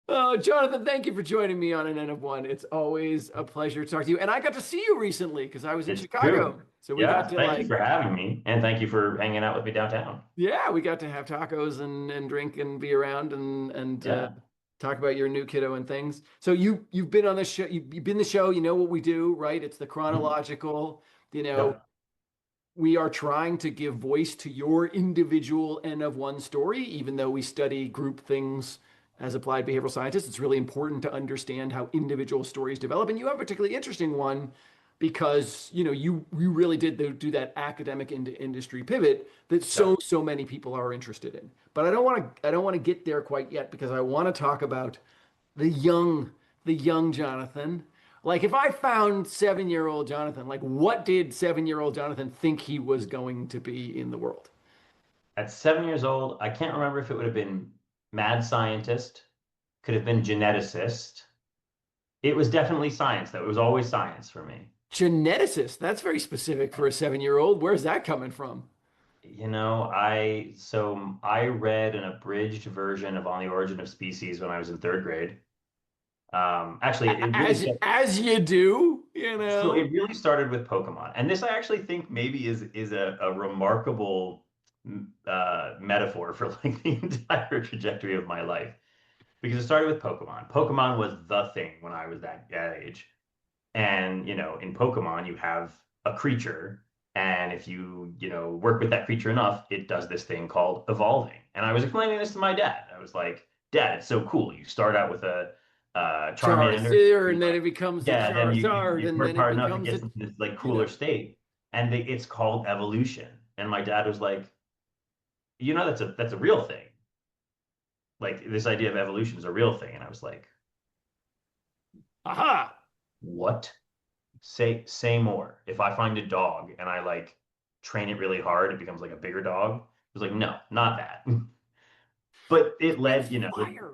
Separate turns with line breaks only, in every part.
Oh, Jonathan, thank you for joining me on an N of One. It's always a pleasure to talk to you. And I got to see you recently because I was in
It's
Chicago.
true.
So we got
Yeah.
to
Thank you for having me. And thank you for hanging out with me downtown.
yeah, we got to have tacos and drink and be around and
Yeah.
talk about your new kiddo and things. So you've been on the show, you've been the show, you know what we do, right? It's the
Mhm.
chronological, you know,
Yep.
we are trying to give voice to your individual N of one story, even though we study group things as applied behavioral scientists. It's really important to understand how individual stories develop. And you have a particularly interesting one because you really did do that academic into industry pivot that
Yep.
so many people are interested in. But I don't want to get there quite yet because I want to talk about the young the young Jonathan. Like if I found 7-year-old Jonathan, like what did 7-year-old Jonathan think he was going to be in the world?
At 7 years old, I can't remember if it would have been mad scientist, could have been geneticist. It was definitely science, though. It was always science for me.
Geneticist. That's very specific for a 7-year-old. Where's that coming from?
I read an abridged version of On the Origin of Species when I was in third grade. Actually, it really
As you do, you
So
know.
it really started with Pokemon, and this I actually think maybe is a remarkable metaphor for like the entire trajectory of my life because it started with Pokemon. Pokemon was the thing when I was that age, and in Pokemon you have a creature, and if you work with that creature enough, it does this thing called evolving. And I was explaining this to my dad. I was like, Dad, it's so cool. You start out with a Charmander.
Charizard, and then it becomes the
Yeah, then
Charizard,
you
and
work
then it
hard enough, it
becomes
gets
a,
into this like
you
cooler
know.
state, and it's called evolution. And my dad was like, that's a real thing. Like this idea of evolution is a real thing. And I was like,
Aha!
what? Say more. If I find a dog and I like train it really hard, it becomes like a bigger dog. It was like, no, not that. But it
Breathe
led,
fire.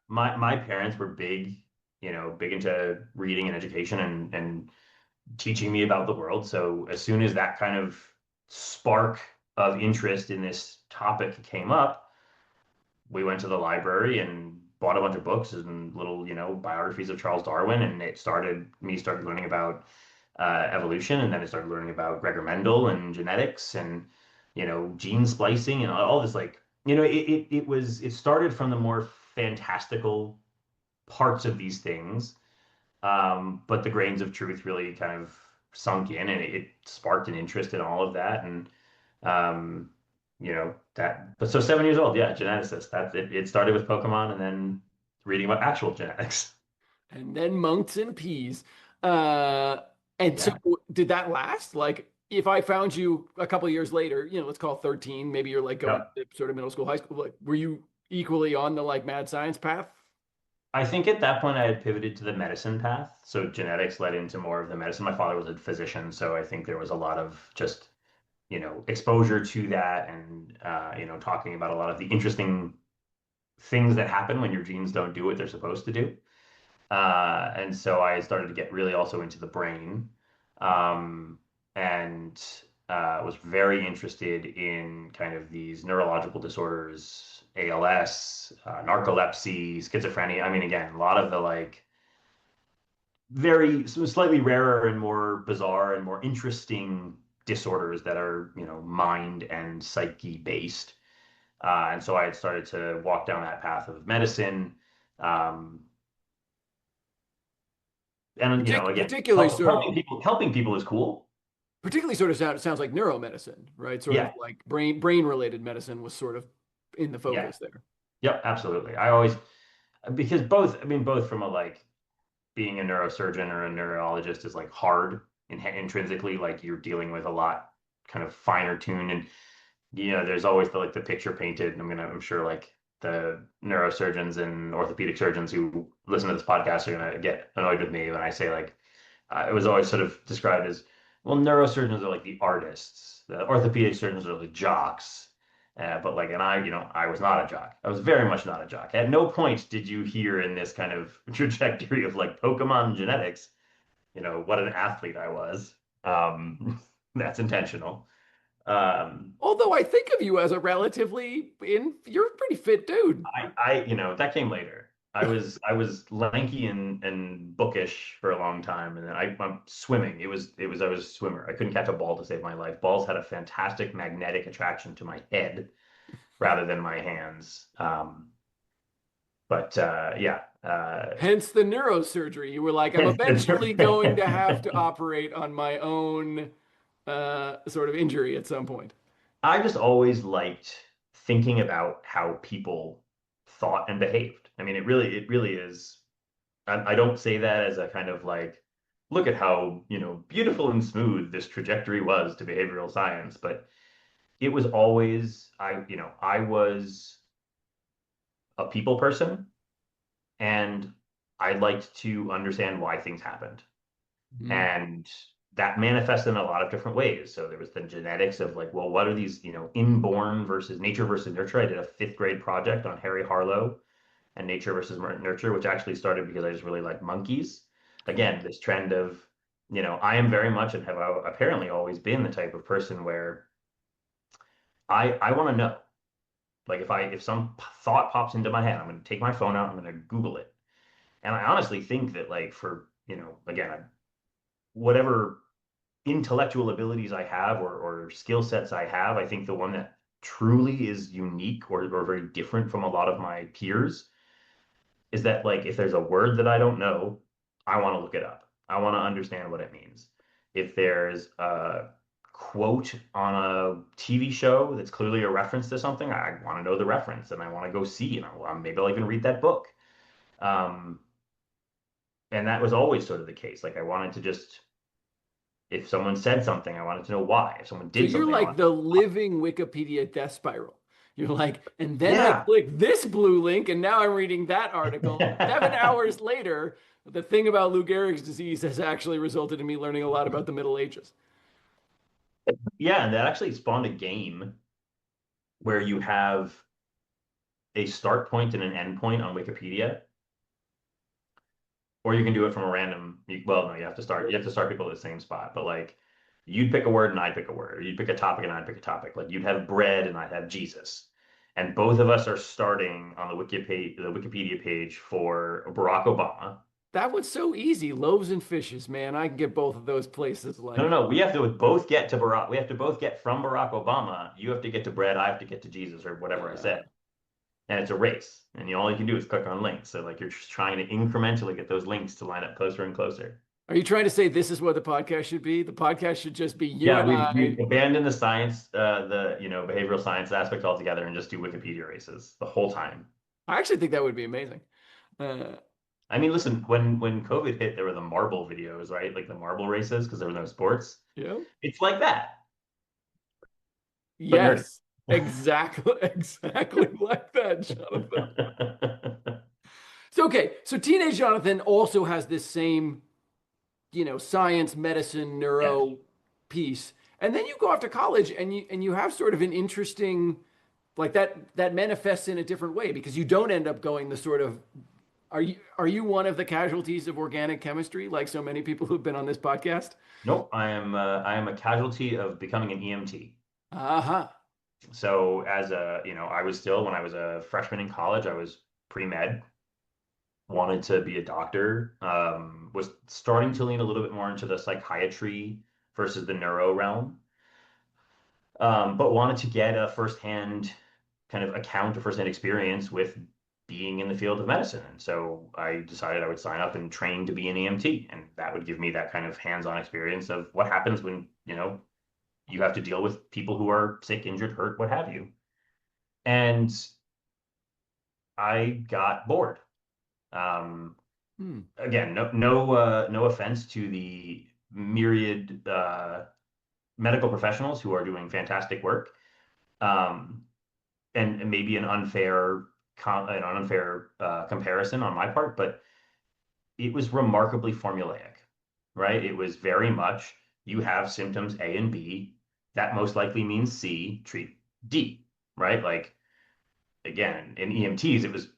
my parents were big into reading and education and teaching me about the world. So as soon as that kind of spark of interest in this topic came up, we went to the library and bought a bunch of books and little, biographies of Charles Darwin, and started learning about evolution, and then I started learning about Gregor Mendel and genetics and gene splicing and all this like it started from the more fantastical parts of these things, but the grains of truth really kind of sunk in, and it sparked an interest in all of that. And um, but so 7 years old, yeah, geneticist. That's it. It started with Pokemon, and then reading about actual genetics.
And then monks and peas. Uh, and so
Yeah.
did that last? Like, if I found you a couple of years later, let's call it 13, maybe you're like going
Yep.
to sort of middle school, high school, like, were you equally on the like mad science path?
I think at that point I had pivoted to the medicine path. So genetics led into more of the medicine. My father was a physician, so I think there was a lot of just, exposure to that and, talking about a lot of the interesting things that happen when your genes don't do what they're supposed to do. And so I started to get really also into the brain, um, and was very interested in kind of these neurological disorders, ALS, narcolepsy, schizophrenia. I mean, again, a lot of the like very slightly rarer and more bizarre and more interesting disorders that are, mind and psyche based. And so I had started to walk down that path of medicine. Um, and again,
Particularly sort of,
helping people is cool.
sounds like neuromedicine, right? Sort of
Yeah,
like brain related medicine was sort of in the
yeah,
focus there.
yep, absolutely. I always because both, I mean, both from a like being a neurosurgeon or a neurologist is like hard intrinsically, like you're dealing with a lot kind of finer tuned, and there's always the picture painted. And I'm sure like the neurosurgeons and orthopedic surgeons who listen to this podcast are gonna get annoyed with me when I say like it was always sort of described as, well, neurosurgeons are like the artists, the orthopedic surgeons are the jocks. But like, and I was not a jock. I was very much not a jock. At no point did you hear in this kind of trajectory of like Pokemon genetics, what an athlete I was. That's intentional. Um,
Although I think of you as a you're a pretty fit dude.
that came later. I was lanky and bookish for a long time, and then I'm swimming. I was a swimmer. I couldn't catch a ball to save my life. Balls had a fantastic magnetic attraction to my head rather than my hands. But yeah,
Hence the neurosurgery. You were like, I'm eventually going to have to operate on my own sort of injury at some point.
I just always liked thinking about how people thought and behaved. I mean, it really is. I don't say that as a kind of like, look at how, beautiful and smooth this trajectory was to behavioral science, but it was always, I was a people person and I liked to understand why things happened.
Mhm.
And that manifested in a lot of different ways. So there was the genetics of like, well, what are these, inborn versus nature versus nurture? I did a fifth grade project on Harry Harlow and nature versus nurture, which actually started because I just really like monkeys. Again, this trend of, I am very much and have apparently always been the type of person where I want to know. Like if some thought pops into my head, I'm going to take my phone out, I'm going to Google it. And I honestly think that like for, again, whatever intellectual abilities I have or skill sets I have, I think the one that truly is unique or very different from a lot of my peers is that like if there's a word that I don't know, I want to look it up. I want to understand what it means. If there's a quote on a TV show that's clearly a reference to something, I want to know the reference and I want to go see and maybe I'll even read that book. Um, and that was always sort of the case. Like I wanted to just if someone said something, I wanted to know why. If someone
So
did
you're
something, I
like
wanted
the living Wikipedia death spiral. You're like, and then I
yeah.
click this blue link, and now I'm reading that article. And 7 hours later, the thing about Lou Gehrig's disease has actually resulted in me learning a lot about the Middle Ages.
Yeah, and that actually spawned a game where you have a start point and an end point on Wikipedia, or you can do it from a random. Well, no, you have to start people at the same spot. But like, you'd pick a word and I'd pick a word, or you'd pick a topic and I'd pick a topic. Like you'd have bread and I'd have Jesus, and both of us are starting on the Wikipedia page for Barack Obama.
That was so easy. Loaves and fishes, man. I can get both of those places
No,
like,
no, no. We have to both get to Barack. We have to both get from Barack Obama. You have to get to bread. I have to get to Jesus, or whatever I
uh,
said. And it's a race, and all you can do is click on links. So like you're just trying to incrementally get those links to line up closer and closer.
are you trying to say this is what the podcast should be? The podcast should just be you
Yeah,
and
we've
I.
abandoned the science, the behavioral science aspect altogether, and just do Wikipedia races the whole time.
I actually think that would be amazing. Uh,
I mean, listen, when COVID hit, there were the marble videos, right? Like the marble races because there were no sports.
you know?
It's like that, but nerdy.
Yes, exactly, exactly like that, Jonathan. So okay, so teenage Jonathan also has this same, science, medicine,
Yes.
neuro piece. And then you go off to college and you have sort of an interesting like that manifests in a different way because you don't end up going the sort of are you one of the casualties of organic chemistry like so many people who've been on this podcast?
Nope, I am a casualty of becoming an EMT.
Uh-huh.
So I was still when I was a freshman in college, I was pre-med, wanted to be a doctor, was starting to lean a little bit more into the psychiatry versus the neuro realm, but wanted to get a firsthand kind of account or firsthand experience with being in the field of medicine. And so I decided I would sign up and train to be an EMT, and that would give me that kind of hands-on experience of what happens when, you have to deal with people who are sick, injured, hurt, what have you. And I got bored. Um,
Hmm.
Again, no offense to the myriad medical professionals who are doing fantastic work, um, and maybe an unfair comparison on my part, but it was remarkably formulaic, right? It was very much you have symptoms A and B, that most likely means C, treat D, right? Like again, in EMTs, it was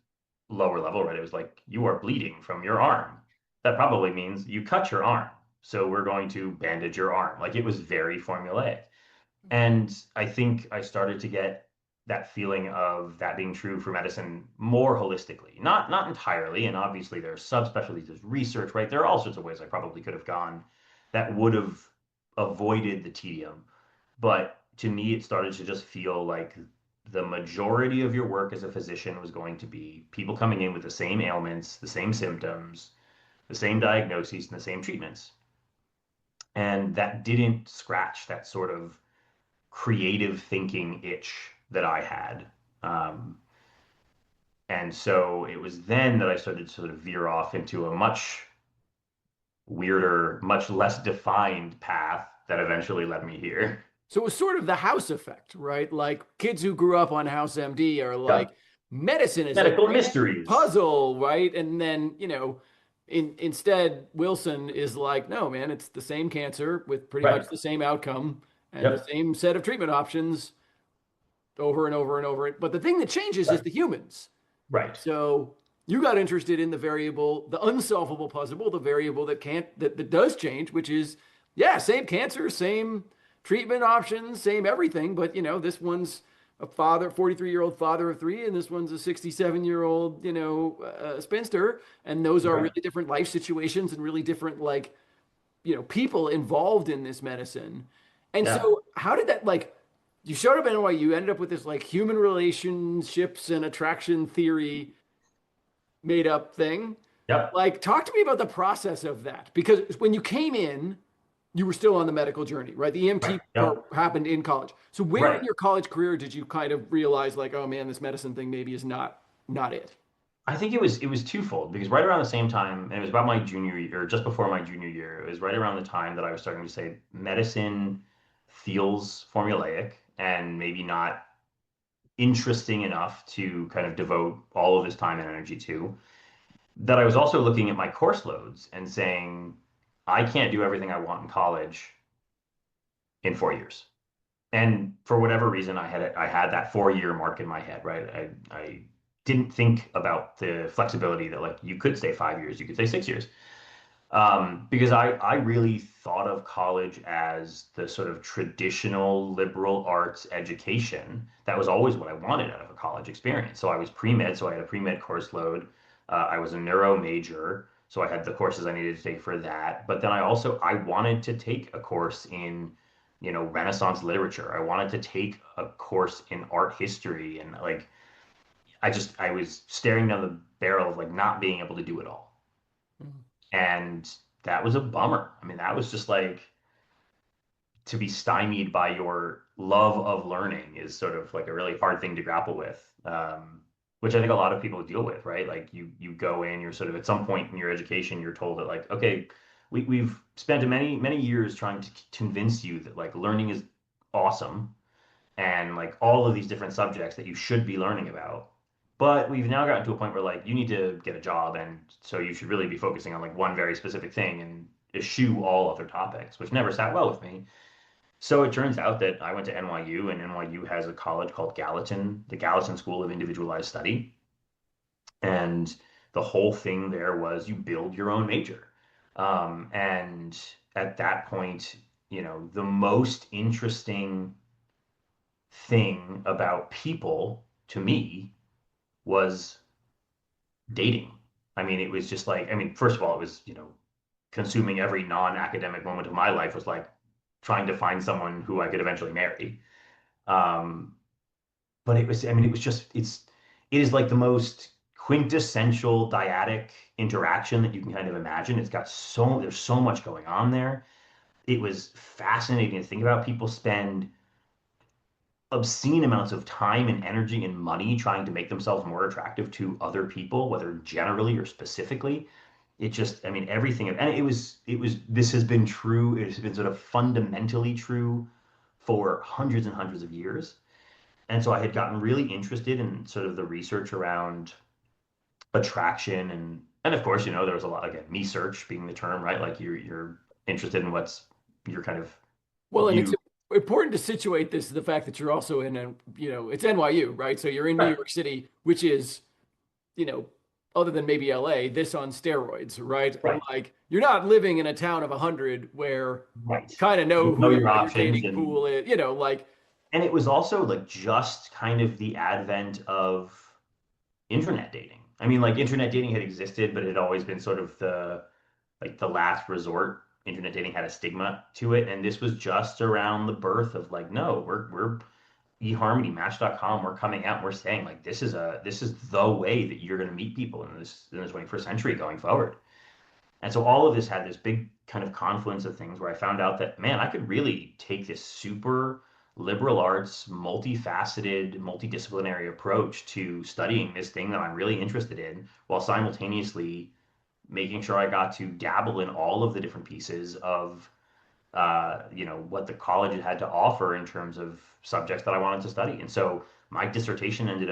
lower level, right? It was like you are bleeding from your arm. That probably means you cut your arm. so we're going to bandage your arm. Like it was very formulaic. And I think I started to get that feeling of that being true for medicine more holistically, not entirely. And obviously there's subspecialties, there's research, right? There are all sorts of ways I probably could have gone that would have avoided the tedium. But to me, it started to just feel like the majority of your work as a physician was going to be people coming in with the same ailments, the same symptoms, the same diagnoses, and the same treatments. And that didn't scratch that sort of creative thinking itch that I had. Um, and so it was then that I started to sort of veer off into a much weirder, much less defined path that eventually led me here.
So it was sort of the house effect, right? Like kids who grew up on House MD are like,
Yep.
medicine is a
Medical
grand
mysteries.
puzzle, right? And then, instead Wilson is like, no, man, it's the same cancer with pretty much
Right.
the same outcome and the
Yep.
same set of treatment options over and over and over. But the thing that changes is
Right.
the humans.
Right.
So you got interested in the variable, the unsolvable puzzle, the variable that does change, which is, yeah, same cancer, same treatment options, same everything, but this one's a 43-year-old father of three, and this one's a 67-year-old, spinster, and those are
Right.
really different life situations and really different like, people involved in this medicine. And
Yeah.
so how did that like you showed up at NYU, you ended up with this like human relationships and attraction theory made up thing.
Yep.
Like, talk to me about the process of that. Because when you came in, you were still on the medical journey, right? The
Right.
EMT part
Yep.
happened in college. So where in
Right.
your college career did you kind of realize like, oh man, this medicine thing maybe is not it?
I think it was twofold because right around the same time, and it was about my junior year, or just before my junior year, it was right around the time that I was starting to say medicine feels formulaic and maybe not interesting enough to kind of devote all of this time and energy to. That I was also looking at my course loads and saying, I can't do everything I want in college in 4 years. And for whatever reason, I had that 4 year mark in my head, right? I didn't think about the flexibility that like you could stay 5 years, you could stay 6 years. Because I really thought of college as the sort of traditional liberal arts education. That was always what I wanted out of a college experience. So I was pre-med, so I had a pre-med course load. I was a neuro major, so I had the courses I needed to take for that. But then I wanted to take a course in, Renaissance literature. I wanted to take a course in art history, and like I was staring down the barrel of like not being able to do it all. And that was a bummer. I mean, that was just like to be stymied by your love of learning is sort of like a really hard thing to grapple with, which I think a lot of people deal with, right? Like you go in, you're sort of at some point in your education, you're told that like, okay, we've spent many, many years trying to convince you that like learning is awesome and like all of these different subjects that you should be learning about. But we've now gotten to a point where like you need to get a job, and so you should really be focusing on like one very specific thing and eschew all other topics, which never sat well with me. So it turns out that I went to NYU, and NYU has a college called Gallatin, the Gallatin School of Individualized Study. And the whole thing there was you build your own major. And at that point, the most interesting thing about people to me was dating. I mean, it was just like, I mean, first of all, it was, consuming every non-academic moment of my life was like trying to find someone who I could eventually marry. Um, but it was, I mean, it is like the most quintessential dyadic interaction that you can kind of imagine. There's so much going on there. It was fascinating to think about. People spend obscene amounts of time and energy and money trying to make themselves more attractive to other people, whether generally or specifically. I mean, everything, and this has been true. It has been sort of fundamentally true for hundreds and hundreds of years. And so I had gotten really interested in sort of the research around attraction and of course, there was a lot, again, me search being the term, right? Like you're interested in what's your kind of
Well, and it's
view.
important to situate this the fact that you're also in, it's NYU, right? So you're in New
Right.
York City, which is, you know, other than maybe LA, this on steroids, right?
Right.
Like you're not living in a town of 100 where
Right.
you kind of know
You
who
know your
everybody in your
options,
dating pool is, you know, like,
and it was also like just kind of the advent of internet dating. I mean, like internet dating had existed, but it had always been sort of the last resort. Internet dating had a stigma to it, and this was just around the birth of like, no, we're eHarmony, Match.com, we're coming out and we're saying like this is the way that you're going to meet people in this 21st century going forward. And so all of this had this big kind of confluence of things where I found out that, man, I could really take this super liberal arts, multifaceted, multidisciplinary approach to studying this thing that I'm really interested in while simultaneously making sure I got to dabble in all of the different pieces of what the college had to offer in terms of subjects that I wanted to study. And so my undergrad dissertation ended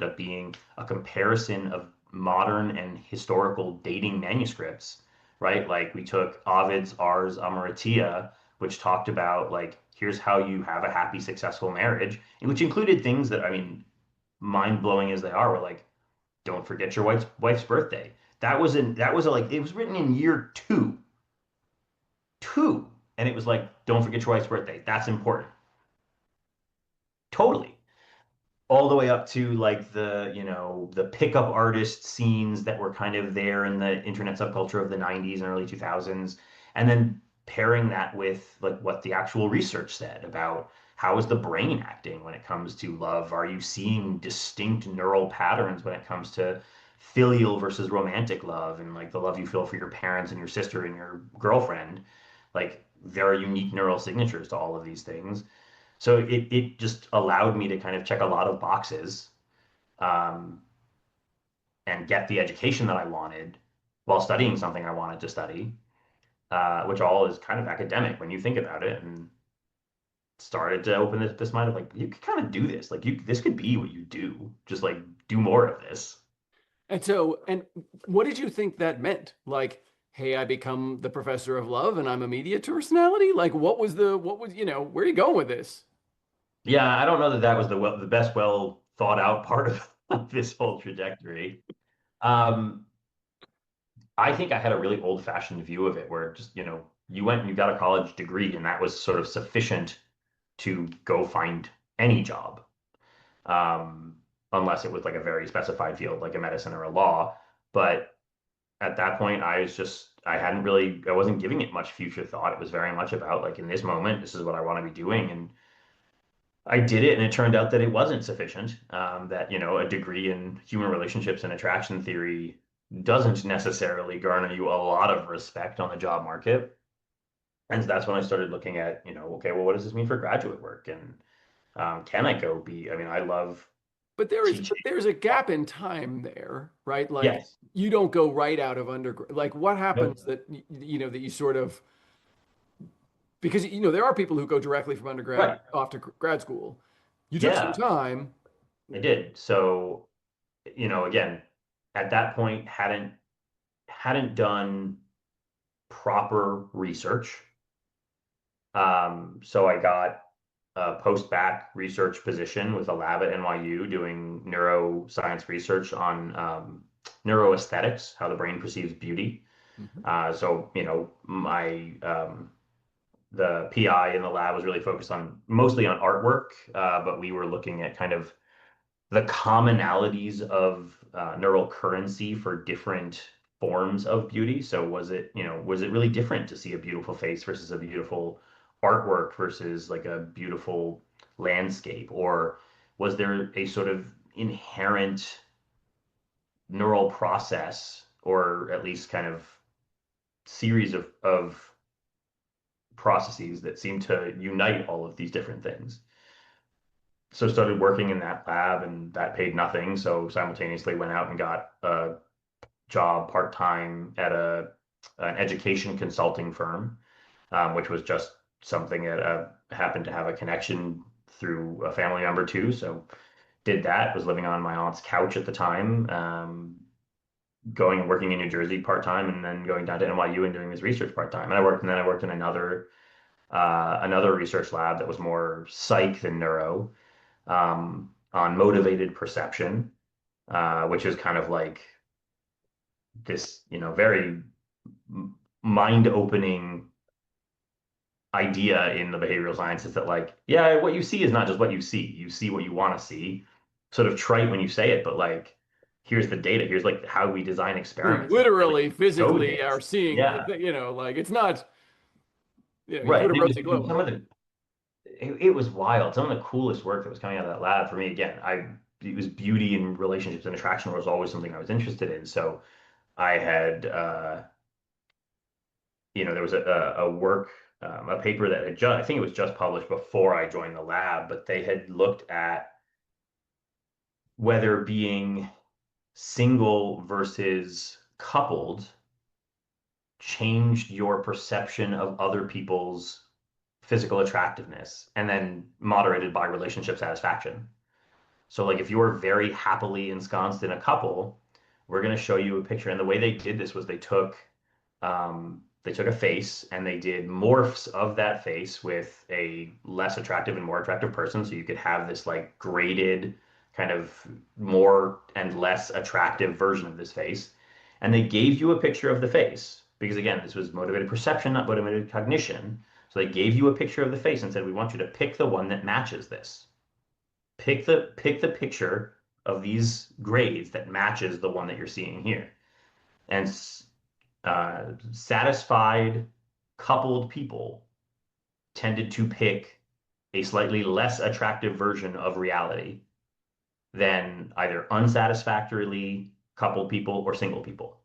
up being a comparison of modern and historical dating manuscripts, right? Like we took Ovid's Ars Amaritia, which talked about like, here's how you have a happy, successful marriage, and which included things that, I mean, mind blowing as they are, were like, don't forget your wife's birthday. Like, it was written in year two, and it was like, don't forget your wife's birthday. That's important. Totally. All the way up to like the pickup artist scenes that were kind of there in the internet subculture of the 90s and early 2000s, and then pairing that with like what the actual research said about how is the brain acting when it comes to love. Are you seeing distinct neural patterns when it comes to filial versus romantic love, and like the love you feel for your parents and your sister and your girlfriend? Like there are unique neural signatures to all of these things. So it just allowed me to kind of check a lot of boxes, um, and get the education that I wanted while studying something I wanted to study, which all is kind of academic when you think about it, and started to open this mind of like, you could kind of do this. Like this could be what you do. Just like do more of this.
and so, and what did you think that meant? Like, hey, I become the professor of love and I'm a media personality? Like, where are you going with this?
Yeah, I don't know that that was the best well thought out part of this whole trajectory. Um, I think I had a really old-fashioned view of it where just, you went and you got a college degree and that was sort of sufficient to go find any job. Um, Unless it was like a very specified field like a medicine or a law. But at that point, I wasn't giving it much future thought. It was very much about like in this moment, this is what I want to be doing. And I did it, and it turned out that it wasn't sufficient. That, a degree in human relationships and attraction theory doesn't necessarily garner you a lot of respect on the job market. And that's when I started looking at, okay, well, what does this mean for graduate work? And can I go be, I mean, I love teaching.
But there's a gap in time there, right? Like
Yes.
you don't go right out of undergrad. Like what
Nope.
happens that that you sort of, because there are people who go directly from undergrad
Right.
off to grad school. You took some
Yeah,
time.
I did. So, again, at that point, hadn't done proper research. So I got a post-bac research position with a lab at NYU doing neuroscience research on neuroaesthetics, how the brain perceives beauty.
Mhm.
So, the PI in the lab was really focused on mostly on artwork, but we were looking at kind of the commonalities of neural currency for different forms of beauty. So was it really different to see a beautiful face versus a beautiful artwork versus like a beautiful landscape? Or was there a sort of inherent neural process, or at least kind of series of processes that seem to unite all of these different things? So started working in that lab, and that paid nothing. So simultaneously went out and got a job part-time at an education consulting firm, which was just something that happened to have a connection through a family member too. So did that, was living on my aunt's couch at the time, going and working in New Jersey part-time, and then going down to NYU and doing this research part-time. And then I worked in another research lab that was more psych than neuro, on motivated perception. which is kind of like this, very mind-opening idea in the behavioral sciences that like, yeah, what you see is not just what you see. You see what you want to see. Sort of trite when you say it, but like, here's the data. Here's like how we design
We
experiments. And it really
literally,
showed
physically are
this.
seeing
Yeah,
like it's not, you
right.
put a
And
rosy
it
glow
was
on
some
it.
of it was wild. Some of the coolest work that was coming out of that lab for me. Again, it was beauty and relationships and attraction was always something I was interested in. So I had, there was a work, a paper that had just, I think it was just published before I joined the lab, but they had looked at whether being single versus coupled changed your perception of other people's physical attractiveness and then moderated by relationship satisfaction. So like if you're very happily ensconced in a couple, we're going to show you a picture. And the way they did this was they took a face and they did morphs of that face with a less attractive and more attractive person. So you could have this like graded kind of more and less attractive version of this face. And they gave you a picture of the face because again, this was motivated perception, not motivated cognition. So they gave you a picture of the face and said, we want you to pick the one that matches this. Pick the picture of these grades that matches the one that you're seeing here. And satisfied coupled people tended to pick a slightly less attractive version of reality than either unsatisfactorily coupled people or single people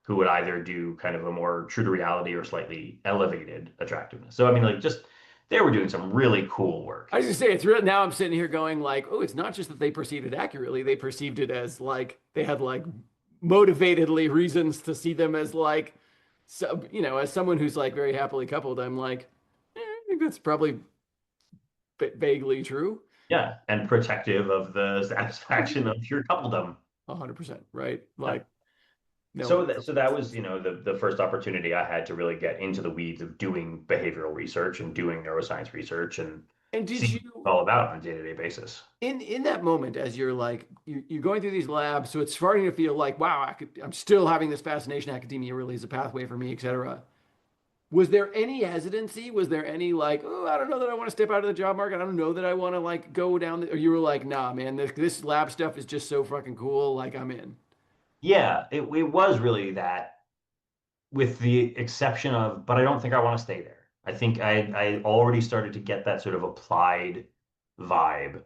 who would either do kind of a more true to reality or slightly elevated attractiveness. So, I mean, like, just they were doing some really cool work.
I was just say it's real. Now I'm sitting here going like, oh, it's not just that they perceived it accurately; they perceived it as like they had like motivatedly reasons to see them as like, so as someone who's like very happily coupled, I'm like, I think that's probably vaguely true.
Yeah, and protective of the satisfaction of your coupledom.
100%, right?
Yeah.
Like, no
So
one
that so that was, the first opportunity I had to really get into the weeds of doing behavioral research and doing neuroscience research and
And
see
did
what it's
you
all about on a day-to-day basis.
in that moment as you're like you're going through these labs, so it's starting to feel like, wow, I'm still having this fascination. Academia really is a pathway for me, etc. Was there any hesitancy? Was there any like, oh, I don't know that I want to step out of the job market. I don't know that I want to like go down or you were like, nah, man, this lab stuff is just so fucking cool. Like I'm in.
Yeah, it was really that, with the exception of, but I don't think I want to stay there. I think I already started to get that sort of applied vibe.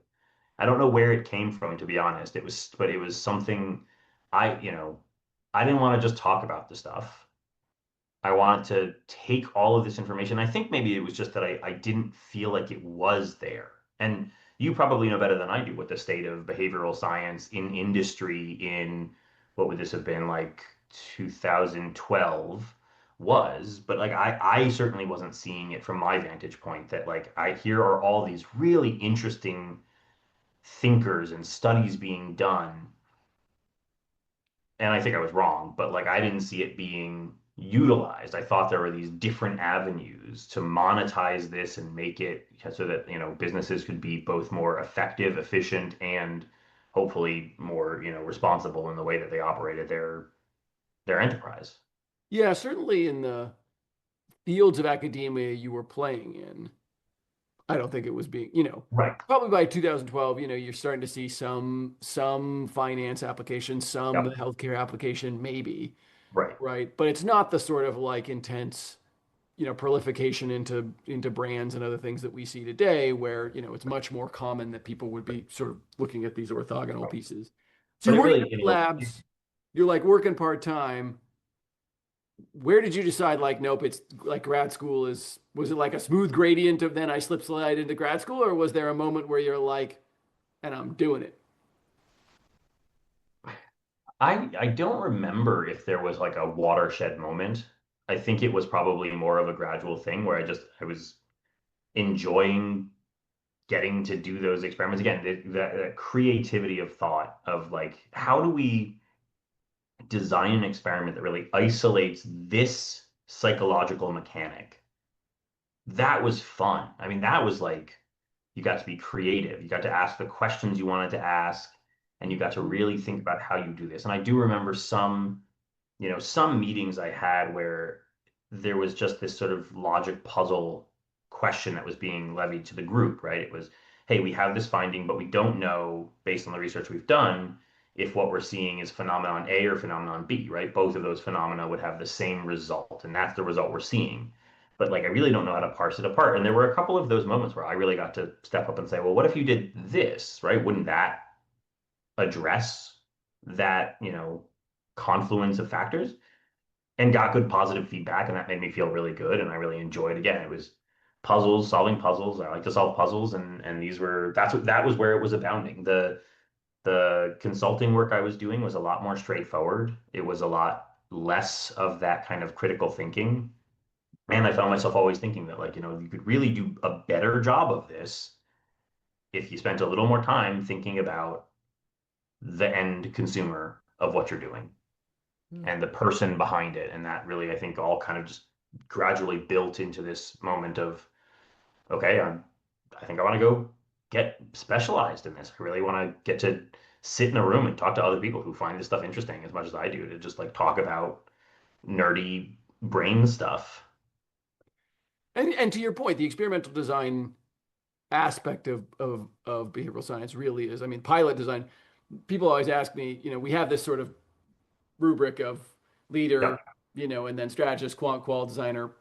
I don't know where it came from, to be honest. But it was something I didn't want to just talk about the stuff. I wanted to take all of this information. I think maybe it was just that I didn't feel like it was there. And you probably know better than I do what the state of behavioral science in industry in what would this have been like 2012 was. But like I certainly wasn't seeing it from my vantage point that like here are all these really interesting thinkers and studies being done, and I think I was wrong, but like I didn't see it being utilized. I thought there were these different avenues to monetize this and make it so that, businesses could be both more effective, efficient, and hopefully more, responsible in the way that they operated their enterprise.
Yeah, certainly in the fields of academia you were playing in, I don't think it was being,
Right.
probably by 2012, you're starting to see some finance applications, some
Yep.
healthcare application, maybe,
Right.
right? But it's not the sort of like intense, proliferation into brands and other things that we see today, where, it's much more common that people would be sort of looking at these orthogonal
Right.
pieces. So
But
you're
it
working
really,
in labs, you're like working part-time. Where did you decide like, nope, it's like grad school was it like a smooth gradient of then I slide into grad school, or was there a moment where you're like, and I'm doing it?
I don't remember if there was like a watershed moment. I think it was probably more of a gradual thing where I was enjoying getting to do those experiments again, that creativity of thought of like, how do we design an experiment that really isolates this psychological mechanic? That was fun. I mean, that was like, you got to be creative, you got to ask the questions you wanted to ask, and you got to really think about how you do this. And I do remember some meetings I had where there was just this sort of logic puzzle question that was being levied to the group, right? It was, hey, we have this finding, but we don't know, based on the research we've done, if what we're seeing is phenomenon A or phenomenon B, right? Both of those phenomena would have the same result, and that's the result we're seeing. But like, I really don't know how to parse it apart. And there were a couple of those moments where I really got to step up and say, well, what if you did this, right? Wouldn't that address that, confluence of factors? And got good positive feedback, and that made me feel really good, and I really enjoyed. Again, it was puzzles, solving puzzles. I like to solve puzzles, and that was where it was abounding. The consulting work I was doing was a lot more straightforward. It was a lot less of that kind of critical thinking. And I found myself always thinking that, like, you could really do a better job of this if you spent a little more time thinking about the end consumer of what you're doing
Hmm.
and the person behind it. And that really, I think, all kind of just gradually built into this moment of, okay, I think I want to go get specialized in this. I really want to get to sit in a room and talk to other people who find this stuff interesting as much as I do, to just like talk about nerdy brain stuff.
And to your point, the experimental design aspect of behavioral science really is, I mean, pilot design. People always ask me, we have this sort of rubric of leader,
Yep.
and then strategist, quant, qual, designer,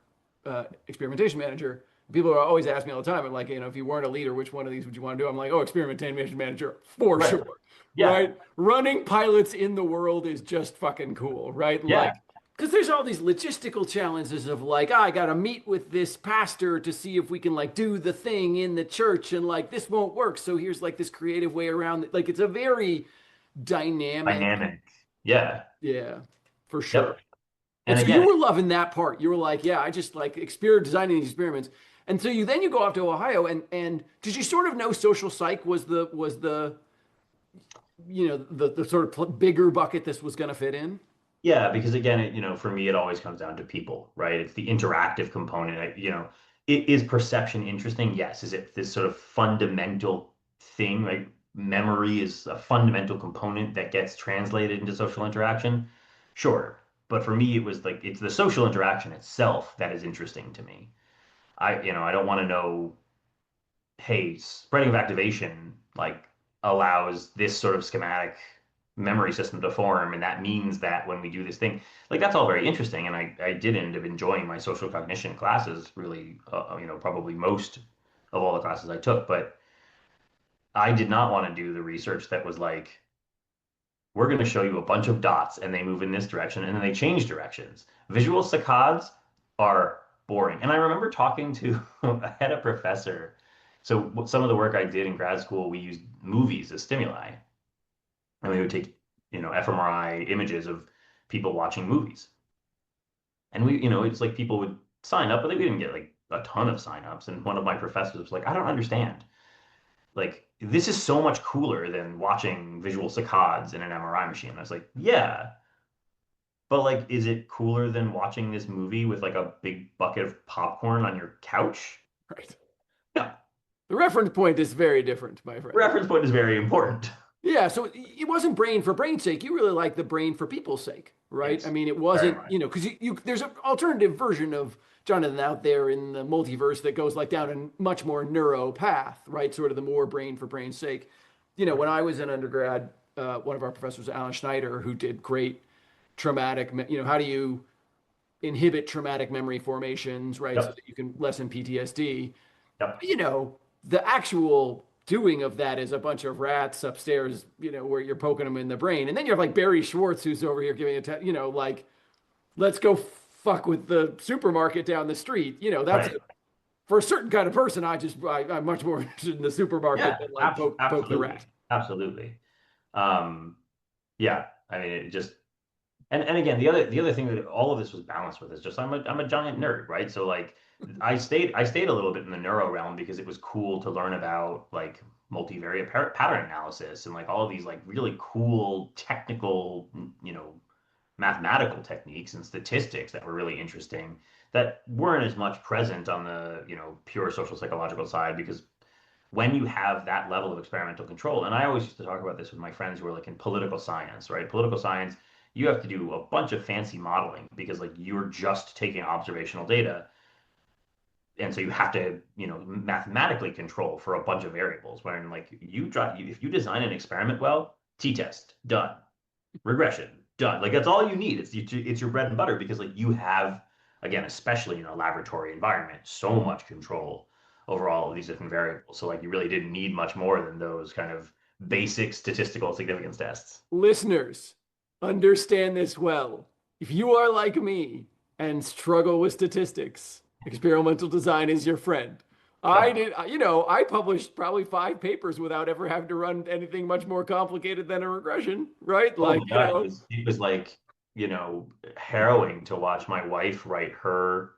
experimentation manager. People are always asking me all the time, I'm like, if you weren't a leader, which one of these would you want to do? I'm like, oh, experimentation manager for
Right.
sure,
Yeah.
right? Running pilots in the world is just fucking cool, right?
Yeah.
Like, because there's all these logistical challenges of like, I got to meet with this pastor to see if we can like do the thing in the church, and like this won't work. So here's like this creative way around it. Like, it's a very dynamic,
Dynamic. Yeah.
yeah, for sure.
Yep.
And
And
so you
again,
were loving that part. You were like, yeah, I just like designing these experiments. And so you go off to Ohio, and did you sort of know social psych was the the sort of bigger bucket this was going to fit in?
yeah, because again, for me, it always comes down to people, right? It's the interactive component. Is perception interesting? Yes. Is it this sort of fundamental thing? Like memory is a fundamental component that gets translated into social interaction? Sure. But for me, it was like it's the social interaction itself that is interesting to me. I don't want to know, hey, spreading of activation like allows this sort of schematic memory system to form, and that means that when we do this thing, like that's all very interesting, and I did end up enjoying my social cognition classes really, probably most of all the classes I took, but I did not want to do the research that was like, we're going to show you a bunch of dots and they move in this direction and then they change directions. Visual saccades are boring. And I remember talking to, I had a professor. So some of the work I did in grad school, we used movies as stimuli. And we would take, fMRI images of people watching movies. And it's like people would sign up, but we didn't get like a ton of signups. And one of my professors was like, I don't understand. Like, this is so much cooler than watching visual saccades in an MRI machine. I was like, yeah, but like, is it cooler than watching this movie with like a big bucket of popcorn on your couch?
Right.
No.
The reference point is very different, my friend.
Reference point is very important.
Yeah, so it wasn't brain for brain's sake. You really like the brain for people's sake, right? I
Yes,
mean, it
very
wasn't,
much.
because there's an alternative version of Jonathan out there in the multiverse that goes like down a much more neuro path, right? Sort of the more brain for brain's sake. When I was an undergrad, one of our professors, Alan Schneider, who did great traumatic, how do you inhibit traumatic memory formations, right? So
Yep.
that you can lessen PTSD.
Yep.
The actual doing of that is a bunch of rats upstairs, where you're poking them in the brain. And then you have like Barry Schwartz, who's over here giving like, let's go fuck with the supermarket down the street. That's
Right.
for a certain kind of person. I'm much more interested in the supermarket
Yeah,
than like poke the rat.
absolutely. Absolutely. Um, yeah, I mean, it just, and again, the other thing that all of this was balanced with is just I'm a giant nerd, right? So like I stayed a little bit in the neuro realm because it was cool to learn about like multivariate pattern analysis and like all of these like really cool technical, mathematical techniques and statistics that were really interesting that weren't as much present on the, pure social psychological side because when you have that level of experimental control, and I always used to talk about this with my friends who are like in political science, right? Political science, you have to do a bunch of fancy modeling because like you're just taking observational data. And so you have to, mathematically control for a bunch of variables. When like if you design an experiment well, t-test done, regression done. Like that's all you need. It's your bread and butter because like you have, again, especially in a laboratory environment, so much control over all of these different variables. So like you really didn't need much more than those kind of basic statistical significance tests.
Listeners, understand this well. If you are like me and struggle with statistics, experimental design is your friend. I
Yep.
did, I published probably 5 papers without ever having to run anything much more complicated than a regression, right?
Oh
Like,
my God, it was like, harrowing to watch my wife write her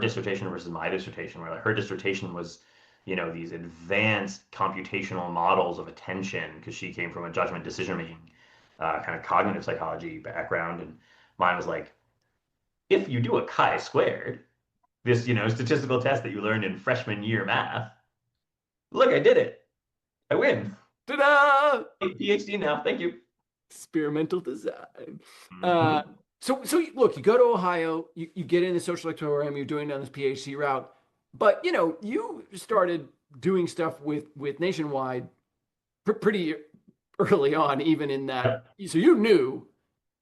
dissertation versus my dissertation, where like her dissertation was, these advanced computational models of attention because she came from a judgment decision making kind of cognitive psychology background, and mine was like, if you do a chi-squared, this statistical test that you learned in freshman year math, look, I did it, I win.
ta-da!
PhD now, thank you.
Experimental design. Uh,
Mhm.
so look, you go to Ohio, you get in the social work program, you're doing down this PhD route, but you started doing stuff with Nationwide pretty early on, even in that.
Yep.
So you knew,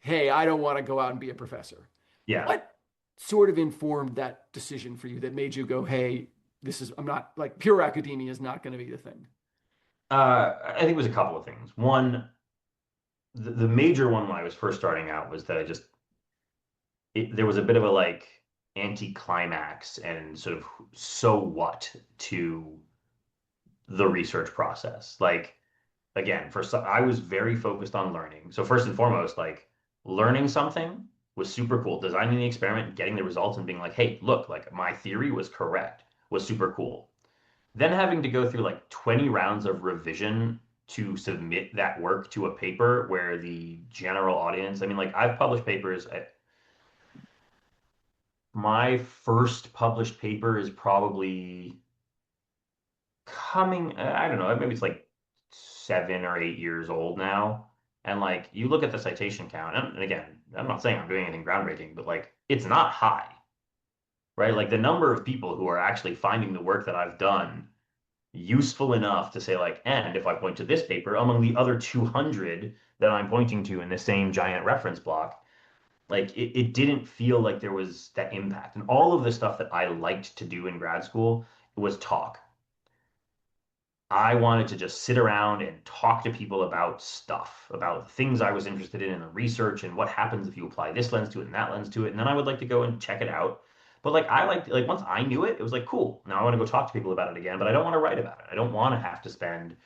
hey, I don't want to go out and be a professor.
Yeah.
What sort of informed that decision for you that made you go, hey, I'm not like pure academia is not going to be the thing?
I think it was a couple of things. One, the major one when I was first starting out was that there was a bit of a like anticlimax and sort of so what to the research process. Like again, I was very focused on learning. So first and foremost, like learning something was super cool. Designing the experiment, getting the results, and being like, hey, look, like my theory was correct was super cool. Then having to go through like 20 rounds of revision to submit that work to a paper where the general audience, I mean, like I've published papers. My first published paper is probably coming, I don't know, maybe it's like 7 or 8 years old now. And like you look at the citation count, and again, I'm not saying I'm doing anything groundbreaking, but like it's not high, right? Like the number of people who are actually finding the work that I've done useful enough to say like, and if I point to this paper among the other 200 that I'm pointing to in the same giant reference block, like it didn't feel like there was that impact. And all of the stuff that I liked to do in grad school was talk. I wanted to just sit around and talk to people about stuff, about things I was interested in the research and what happens if you apply this lens to it and that lens to it. And then I would like to go and check it out. But like I like once I knew it, it was like cool. Now I want to go talk to people about it again, but I don't want to write about it. I don't want to have to spend,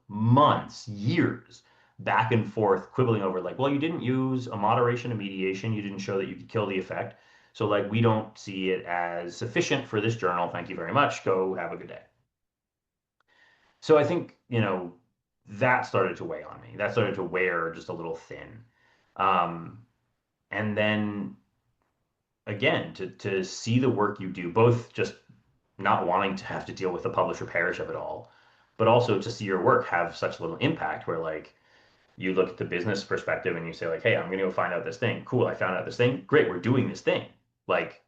months, years back and forth quibbling over like, well, you didn't use a moderation and mediation, you didn't show that you could kill the effect. So like we don't see it as sufficient for this journal. Thank you very much. Go have a good day. So I think, that started to weigh on me. That started to wear just a little thin. Um, and then again, to see the work you do, both just not wanting to have to deal with the publisher perish of it all, but also to see your work have such little impact where like you look at the business perspective and you say like, hey, I'm going to go find out this thing. Cool, I found out this thing. Great, we're doing this thing. Like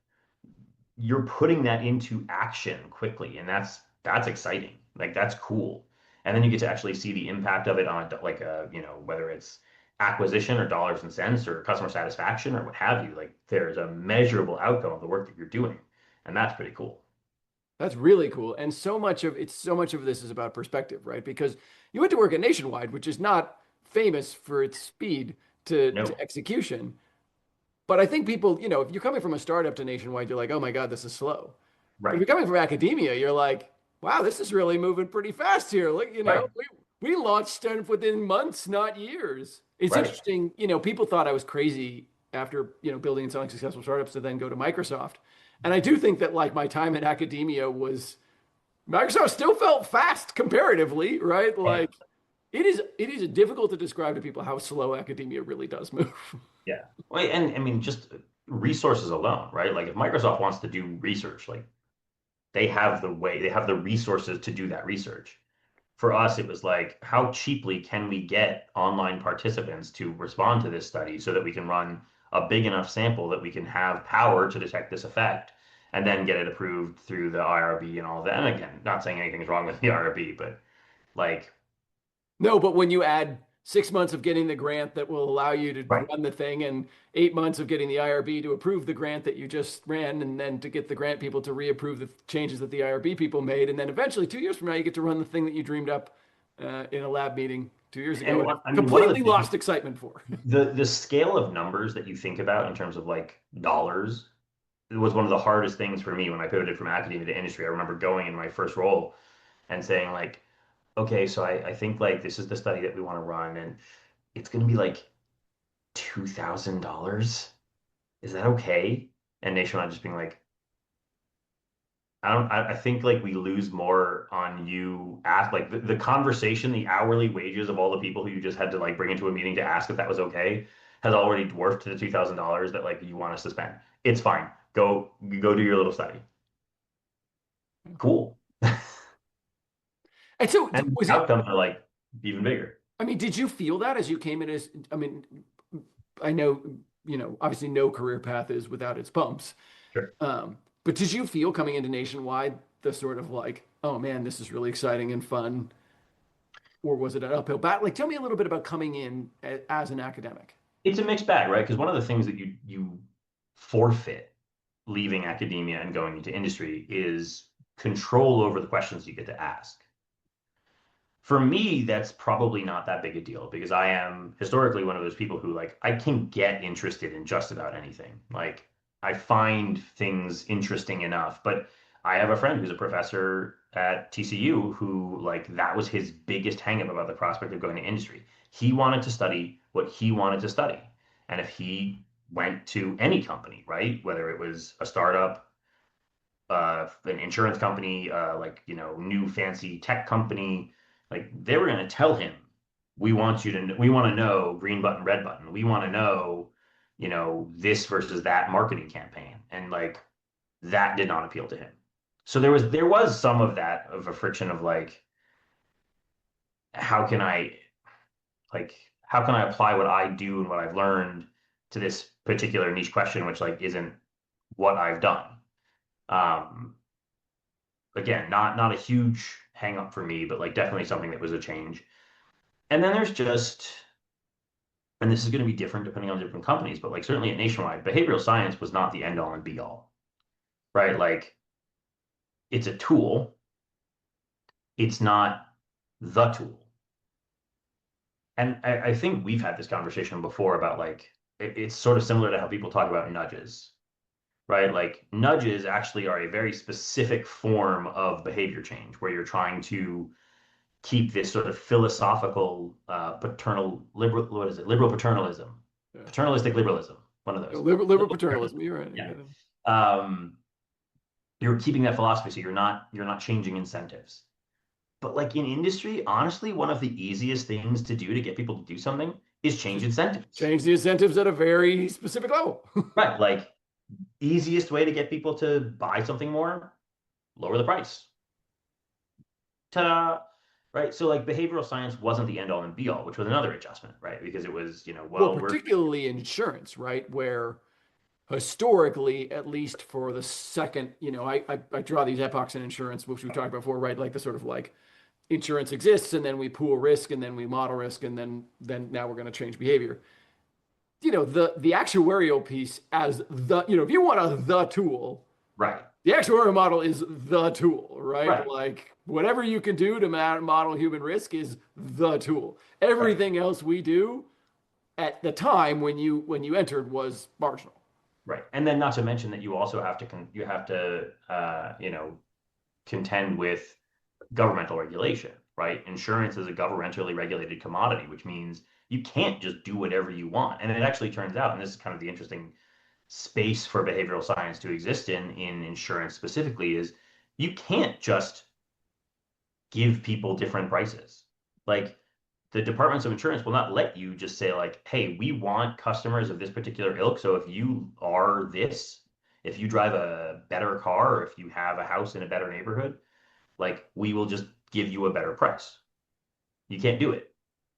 you're putting that into action quickly, and that's exciting. Like that's cool. And then you get to actually see the impact of it on like a, whether it's acquisition or dollars and cents or customer satisfaction or what have you. Like there's a measurable outcome of the work that you're doing, and that's pretty cool.
That's really cool. And so much of this is about perspective, right? Because you went to work at Nationwide, which is not famous for its speed to
No,
execution. But I think people, if you're coming from a startup to Nationwide, you're like, oh my God, this is slow. But if
right,
you're coming from academia, you're like, wow, this is really moving pretty fast here. Like,
right,
we launched stuff within months, not years. It's
right.
interesting, people thought I was crazy after, building and selling successful startups to then go to Microsoft. And I do think that like my time in academia was Microsoft still felt fast comparatively, right?
Yeah,
Like it is difficult to describe to people how slow academia really does move.
yeah. Well, and I mean, just resources alone, right? Like if Microsoft wants to do research, like They have the way, they have the resources to do that research. For us, it was like, how cheaply can we get online participants to respond to this study so that we can run a big enough sample that we can have power to detect this effect and then get it approved through the IRB and all of that. And again, not saying anything's wrong with the IRB, but like,
No, but when you add 6 months of getting the grant that will allow you to
right.
run the thing and 8 months of getting the IRB to approve the grant that you just ran, and then to get the grant people to reapprove the changes that the IRB people made, and then eventually 2 years from now you get to run the thing that you dreamed up in a lab meeting 2 years ago
And
and
I mean, one of
completely
the things,
lost excitement for.
the scale of numbers that you think about in terms of like dollars, it was one of the hardest things for me when I pivoted from academia to industry. I remember going in my first role and saying like, okay, so I think like this is the study that we want to run, and it's going to be like $2,000. Is that okay? And Nationwide just being like, I think like we lose more on you ask like the conversation, the hourly wages of all the people who you just had to like bring into a meeting to ask if that was okay has already dwarfed to the $2,000 that like you want us to spend. It's fine. Go do your little study. Cool.
And so
And
was
the
it,
outcomes are like even bigger.
I mean, did you feel that as you came in as, I mean, I know, obviously no career path is without its bumps.
Sure.
But did you feel coming into Nationwide the sort of like, oh man, this is really exciting and fun, or was it an uphill battle? Like, tell me a little bit about coming in as an academic.
It's a mixed bag, right? Because one of the things that you forfeit leaving academia and going into industry is control over the questions you get to ask. For me, that's probably not that big a deal because I am historically one of those people who like I can get interested in just about anything. Like I find things interesting enough, but I have a friend who's a professor at TCU who like that was his biggest hangup about the prospect of going to industry. He wanted to study what he wanted to study. And if he went to any company, right, whether it was a startup, an insurance company, like, new fancy tech company, like they were going to tell him, we want to know green button, red button. We want to know, this versus that marketing campaign. And like that did not appeal to him. So there was some of that of a friction of like, how can I like how can I apply what I do and what I've learned to this particular niche question, which like isn't what I've done. Um, Again, not a huge hang up for me, but like definitely something that was a change. And then there's just, and this is going to be different depending on different companies, but like certainly at Nationwide, behavioral science was not the end all and be all, right? Like it's a tool, it's not the tool. And I think we've had this conversation before about like, it's sort of similar to how people talk about nudges, right? Like nudges actually are a very specific form of behavior change where you're trying to keep this sort of philosophical paternal liberal, what is it, liberal paternalism,
Yeah.
paternalistic liberalism, one of those.
Liberal paternalism. You're right.
Yeah. um, you're keeping that philosophy, so you're not changing incentives. But like in industry, honestly, one of the easiest things to do to get people to do something is change
Just
incentives.
change the incentives at a very specific level.
Right, like easiest way to get people to buy something more, lower the price. Ta-da! Right. So like behavioral science wasn't the end all and be all, which was another adjustment, right? Because it was,
Well,
well, we're
particularly insurance, right? Where historically, at least for the second, I draw these epochs in insurance, which we talked about before, right? Like the sort of like insurance exists, and then we pool risk, and then we model risk, and then now we're going to change behavior. The actuarial piece as if you want the tool,
right,
the actuarial model is the tool, right?
right,
Like whatever you can do to model human risk is the tool.
right,
Everything else we do at the time when you entered was marginal.
right. And then not to mention that you also have to contend with governmental regulation, right? Insurance is a governmentally regulated commodity, which means you can't just do whatever you want. And it actually turns out, and this is kind of the interesting space for behavioral science to exist in insurance specifically, is you can't just give people different prices. Like the departments of insurance will not let you just say like, hey, we want customers of this particular ilk. So if you are this, if you drive a better car or if you have a house in a better neighborhood, like we will just give you a better price. You can't do it.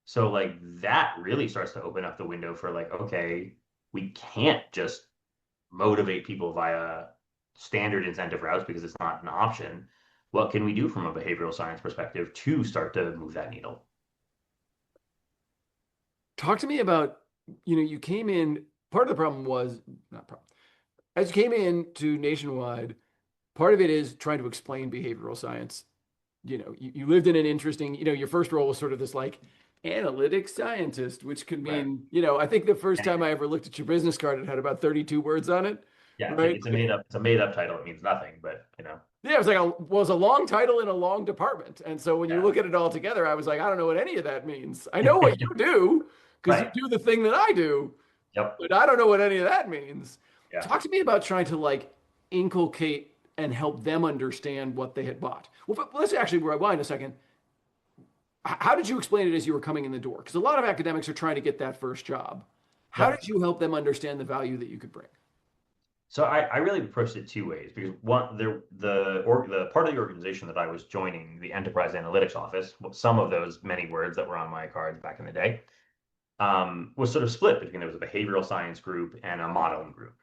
So like that really starts to open up the window for like, okay, we can't just motivate people via standard incentive routes because it's not an option. What can we do from a behavioral science perspective to start to move that needle?
Talk to me about, you came in, part of the problem was, not problem, as you came in to Nationwide, part of it is trying to explain behavioral science. You lived in an interesting, your first role was sort of this like analytics scientist, which could
Right.
mean, I think the first time
Anything.
I ever looked at your business card, it had about 32 words on it,
Yeah,
right?
it's a made up title. It means nothing, but
Yeah, it was like was a long title in a long department. And so when you
yeah.
look at it all together, I was like, I don't know what any of that means. I know what you do because you
Right.
do the thing that I do,
Yep.
but I don't know what any of that means.
Yeah.
Talk to me about trying to like inculcate and help them understand what they had bought. Well, but let's actually rewind a second. How did you explain it as you were coming in the door? Because a lot of academics are trying to get that first job. How
Yep.
did you help them understand the value that you could bring?
So I really approached it two ways because one, the part of the organization that I was joining, the enterprise analytics office, some of those many words that were on my cards back in the day, was sort of split between there was a behavioral science group and a modeling group.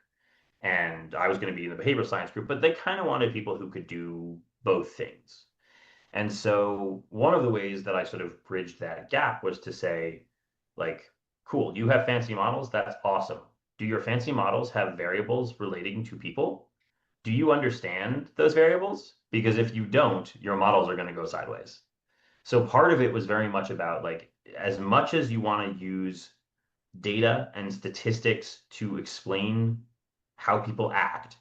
And I was going to be in the behavioral science group, but they kind of wanted people who could do both things. And so one of the ways that I sort of bridged that gap was to say, like, cool, you have fancy models, that's awesome. Do your fancy models have variables relating to people? Do you understand those variables? Because if you don't, your models are going to go sideways. So part of it was very much about like, as much as you want to use data and statistics to explain how people act,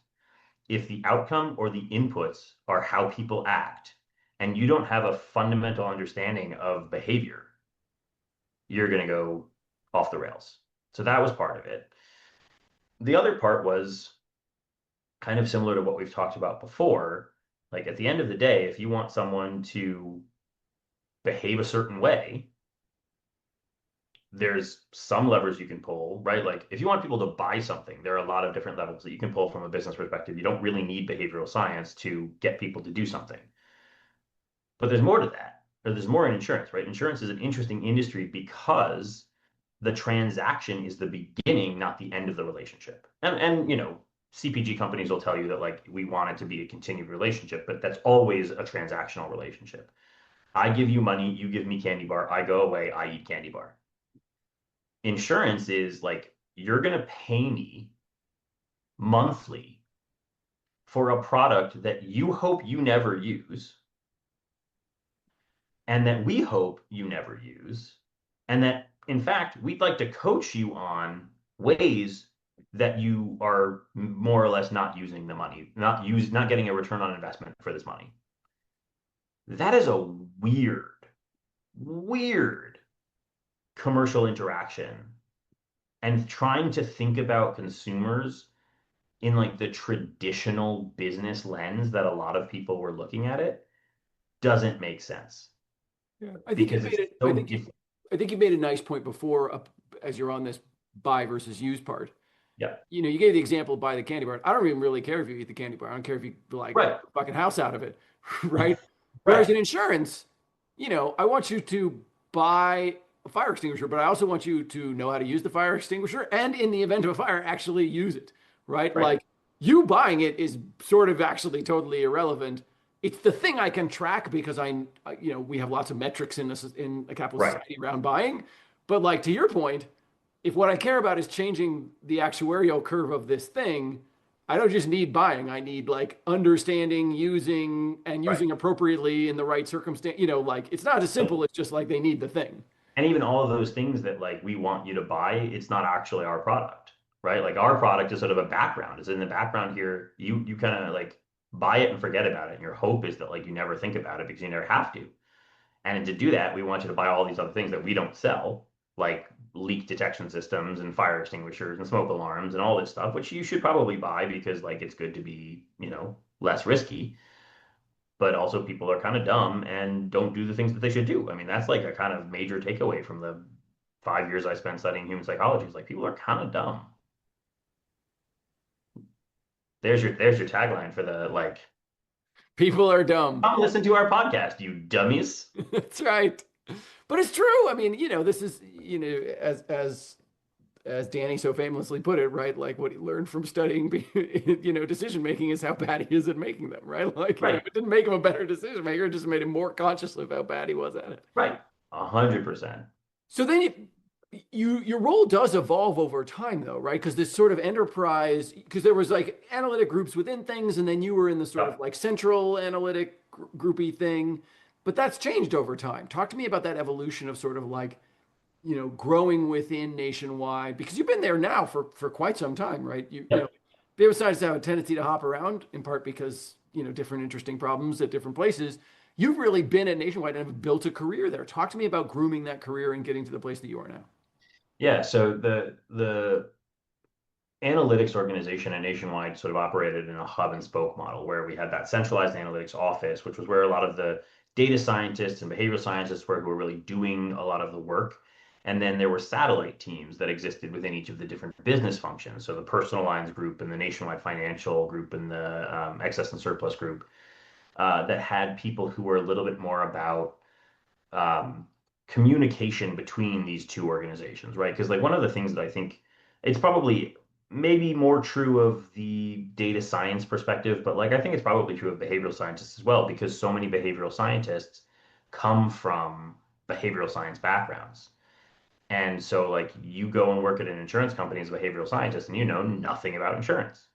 if the outcome or the inputs are how people act, and you don't have a fundamental understanding of behavior, you're going to go off the rails. So that was part of it. The other part was kind of similar to what we've talked about before. Like at the end of the day, if you want someone to behave a certain way, there's some levers you can pull, right? Like if you want people to buy something, there are a lot of different levels that you can pull from a business perspective. You don't really need behavioral science to get people to do something. But there's more to that. Or there's more in insurance, right? Insurance is an interesting industry because the transaction is the beginning, not the end of the relationship. And CPG companies will tell you that like we want it to be a continued relationship, but that's always a transactional relationship. I give you money, you give me candy bar, I go away, I eat candy bar. Insurance is like you're going to pay me monthly for a product that you hope you never use and that we hope you never use. And that, in fact, we'd like to coach you on ways that you are more or less not using the money, not getting a return on investment for this money. That is a weird commercial interaction. And trying to think about consumers in like the traditional business lens that a lot of people were looking at it doesn't make sense
Yeah, I think you
because
made
it's
it.
so it's
I think you made a nice point before, as you're on this buy versus use part.
yeah,
You gave the example of buy the candy bar. I don't even really care if you eat the candy bar. I don't care if you like
right,
a fucking house out of it, right? Whereas
right,
in insurance, I want you to buy a fire extinguisher, but I also want you to know how to use the fire extinguisher, and in the event of a fire, actually use it, right?
right,
Like you buying it is sort of actually totally irrelevant. It's the thing I can track because we have lots of metrics in this in a capital
right.
society around buying. But like to your point, if what I care about is changing the actuarial curve of this thing, I don't just need buying. I need like understanding, using, and
Right.
using appropriately in the right circumstance. Like it's not as simple as just like they need the thing.
And even all of those things that like we want you to buy, it's not actually our product, right? Like our product is sort of a background. It's in the background here. You kind of like buy it and forget about it. And your hope is that like you never think about it because you never have to. And to do that, we want you to buy all these other things that we don't sell, like leak detection systems and fire extinguishers and smoke alarms and all this stuff, which you should probably buy because like it's good to be, less risky. But also people are kind of dumb and don't do the things that they should do. I mean, that's like a kind of major takeaway from the 5 years I spent studying human psychology. Is like people are kind of dumb. there's your tagline for the like,
People are dumb.
come listen to our podcast, you dummies.
That's right. But it's true. I mean, this is, as Danny so famously put it, right? Like what he learned from studying, decision making is how bad he is at making them, right? Like,
Right,
it didn't make him a better decision maker, it just made him more conscious of how bad he was at it.
right, 100%.
So then your role does evolve over time though, right? Because this sort of enterprise, because there was like analytic groups within things, and then you were in the sort of
Yep.
like central analytic groupy thing, but that's changed over time. Talk to me about that evolution of sort of like, growing within Nationwide, because you've been there now for quite some time, right?
Yep.
Behavioral scientists have a tendency to hop around in part because, different interesting problems at different places. You've really been at Nationwide and have built a career there. Talk to me about grooming that career and getting to the place that you are now.
Yeah, so the analytics organization at Nationwide sort of operated in a hub and spoke model where we had that centralized analytics office, which was where a lot of the data scientists and behavioral scientists were who were really doing a lot of the work. And then there were satellite teams that existed within each of the different business functions. So the personal lines group and the Nationwide financial group and the excess and surplus group that had people who were a little bit more about um, communication between these two organizations, right? Because like one of the things that I think it's probably maybe more true of the data science perspective, but like I think it's probably true of behavioral scientists as well, because so many behavioral scientists come from behavioral science backgrounds. And so like you go and work at an insurance company as a behavioral scientist and you know nothing about insurance,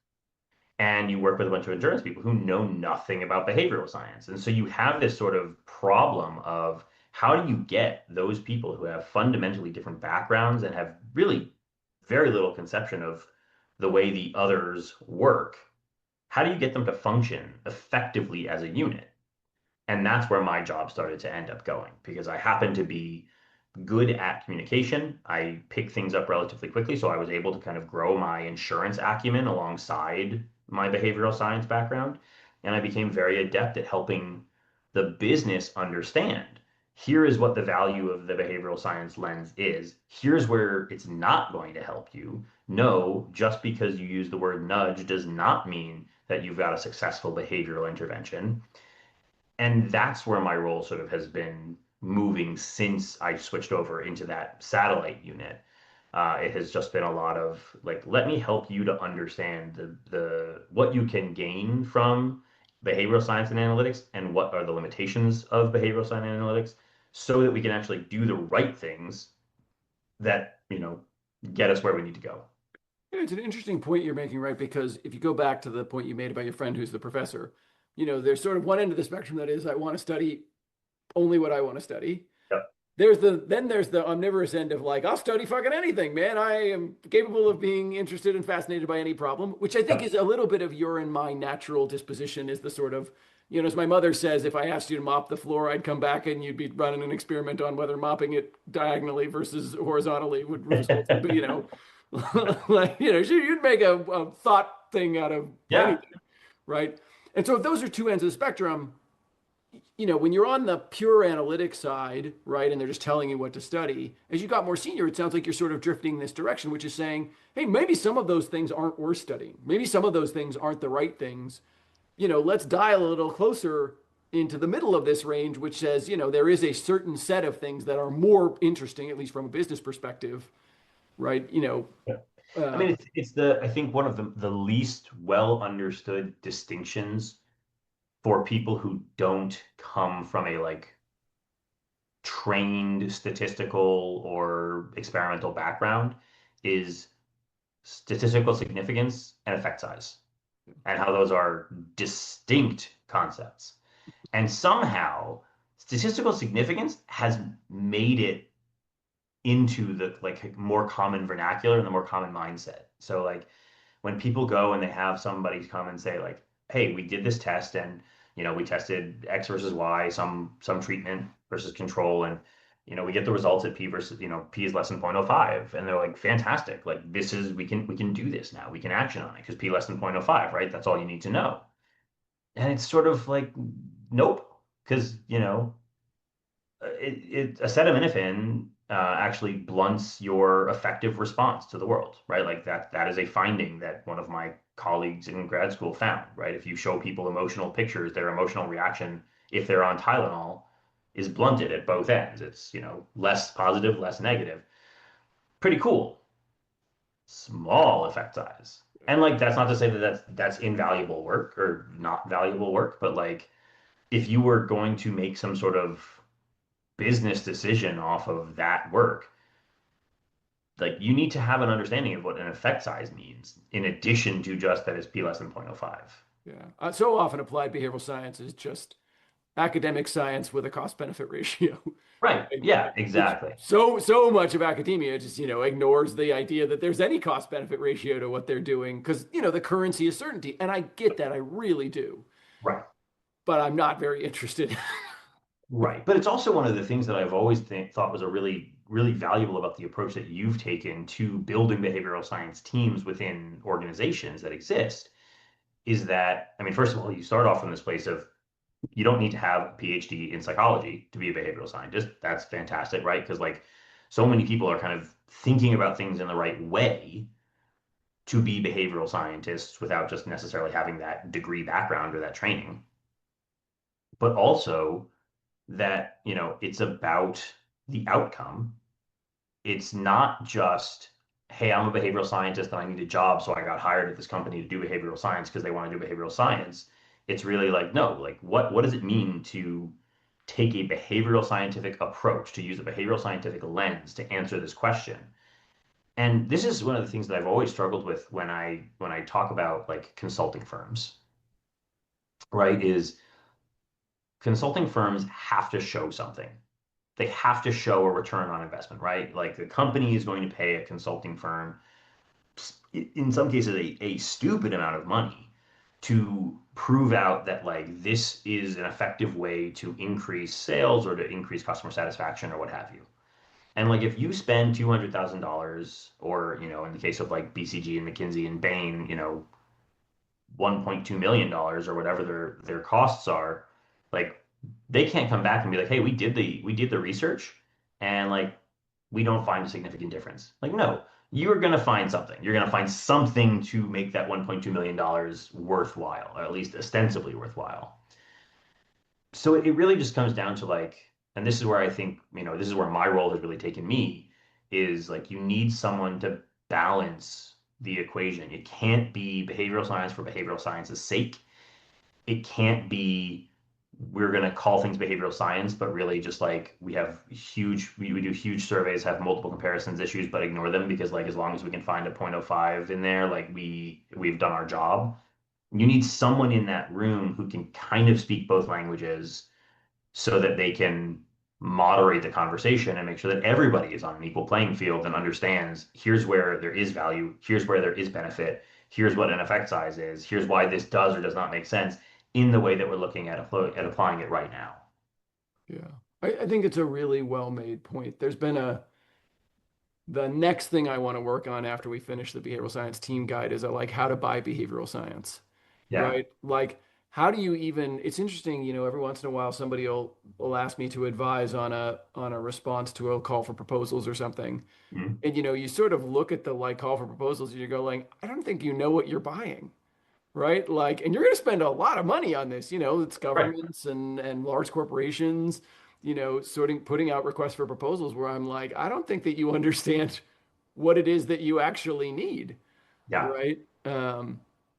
and you work with a bunch of insurance people who know nothing about behavioral science. And so you have this sort of problem of how do you get those people who have fundamentally different backgrounds and have really very little conception of the way the others work? How do you get them to function effectively as a unit? And that's where my job started to end up going because I happen to be good at communication. I pick things up relatively quickly, so I was able to kind of grow my insurance acumen alongside my behavioral science background. And I became very adept at helping the business understand here is what the value of the behavioral science lens is. Here's where it's not going to help you. No, just because you use the word nudge does not mean that you've got a successful behavioral intervention. And that's where my role sort of has been moving since I switched over into that satellite unit. It has just been a lot of like, let me help you to understand the what you can gain from behavioral science and analytics and what are the limitations of behavioral science and analytics so that we can actually do the right things that, get us where we need to go.
Yeah, it's an interesting point you're making, right? Because if you go back to the point you made about your friend who's the professor, there's sort of one end of the spectrum that is, I want to study only what I want to study.
Yep.
There's the omnivorous end of like, I'll study fucking anything, man. I am capable of being interested and fascinated by any problem, which I think
Yep.
is a little bit of your and my natural disposition is the sort of, as my mother says, if I asked you to mop the floor, I'd come back and you'd be running an experiment on whether mopping it diagonally versus horizontally would result in, like, you'd make a thought thing out of
Yeah.
anything, right? And so if those are two ends of the spectrum, when you're on the pure analytic side, right, and they're just telling you what to study, as you got more senior, it sounds like you're sort of drifting this direction, which is saying, hey, maybe some of those things aren't worth studying. Maybe some of those things aren't the right things. Let's dial a little closer into the middle of this range, which says, there is a certain set of things that are more interesting, at least from a business perspective, right?
Yeah. I
Uh,
mean, it's the I think one of the least well understood distinctions for people who don't come from a like trained statistical or experimental background is statistical significance and effect size, and how those are distinct concepts. And somehow statistical significance has made it into the like more common vernacular and the more common mindset. So like when people go and they have somebody come and say like, "Hey, we did this test and we tested X versus Y, some treatment versus control, and we get the results at P versus P is less than 0.05," and they're like, "Fantastic! Like this is we can do this now. We can action on it because P less than 0.05, right? That's all you need to know." And it's sort of like, nope, because acetaminophen actually blunts your effective response to the world, right? Like that is a finding that one of my colleagues in grad school found, right? If you show people emotional pictures, their emotional reaction, if they're on Tylenol, is blunted at both ends. It's, less positive, less negative. Pretty cool. Small effect size. And like that's not to say that that's invaluable work or not valuable work, but like if you were going to make some sort of business decision off of that work, like you need to have an understanding of what an effect size means in addition to just that it's p less than 0.05.
Yeah. So often applied behavioral science is just academic science with a cost benefit ratio.
Right.
Right?
Yeah,
It's
exactly.
so much of academia just, ignores the idea that there's any cost benefit ratio to what they're doing because, the currency is certainty. And I get that. I really do.
Right.
But I'm not very interested.
Right. But it's also one of the things that I've always thought was a really, really valuable about the approach that you've taken to building behavioral science teams within organizations that exist is that, I mean, first of all, you start off from this place of you don't need to have a PhD in psychology to be a behavioral scientist. That's fantastic, right? Because like so many people are kind of thinking about things in the right way to be behavioral scientists without just necessarily having that degree background or that training. But also that, it's about the outcome. It's not just, hey, I'm a behavioral scientist and I need a job, so I got hired at this company to do behavioral science because they want to do behavioral science. It's really like, no, like what does it mean to take a behavioral scientific approach, to use a behavioral scientific lens to answer this question? And this is one of the things that I've always struggled with when I talk about like consulting firms, right? Is consulting firms have to show something. They have to show a return on investment, right? Like the company is going to pay a consulting firm, in some cases, a stupid amount of money to prove out that like this is an effective way to increase sales or to increase customer satisfaction or what have you. And like if you spend $200,000 or, in the case of like BCG and McKinsey and Bain, $1.2 million or whatever their costs are, like they can't come back and be like, hey, we did the research and like we don't find a significant difference. Like, no, you're gonna find something. You're gonna find something to make that $1.2 million worthwhile, or at least ostensibly worthwhile. So it really just comes down to like, and this is where I think, this is where my role has really taken me, is like you need someone to balance the equation. It can't be behavioral science for behavioral science's sake. It can't be we're going to call things behavioral science, but really just like we do huge surveys, have multiple comparisons issues, but ignore them because like as long as we can find a 0.05 in there, like we've done our job. You need someone in that room who can kind of speak both languages so that they can moderate the conversation and make sure that everybody is on an equal playing field and understands here's where there is value, here's where there is benefit, here's what an effect size is, here's why this does or does not make sense in the way that we're looking at applying it right now.
Yeah. I think it's a really well-made point. The next thing I want to work on after we finish the behavioral science team guide is like how to buy behavioral science,
Yeah.
right? Like, how do you even, it's interesting, every once in a while somebody will ask me to advise on a response to a call for proposals or something.
Mhm.
And you sort of look at the like call for proposals and you go like, I don't think you know what you're buying, right? Like, and you're going to spend a lot of money on this, it's
Right.
governments and large corporations, putting out requests for proposals where I'm like, I don't think that you understand what it is that you actually need,
Yeah.
right?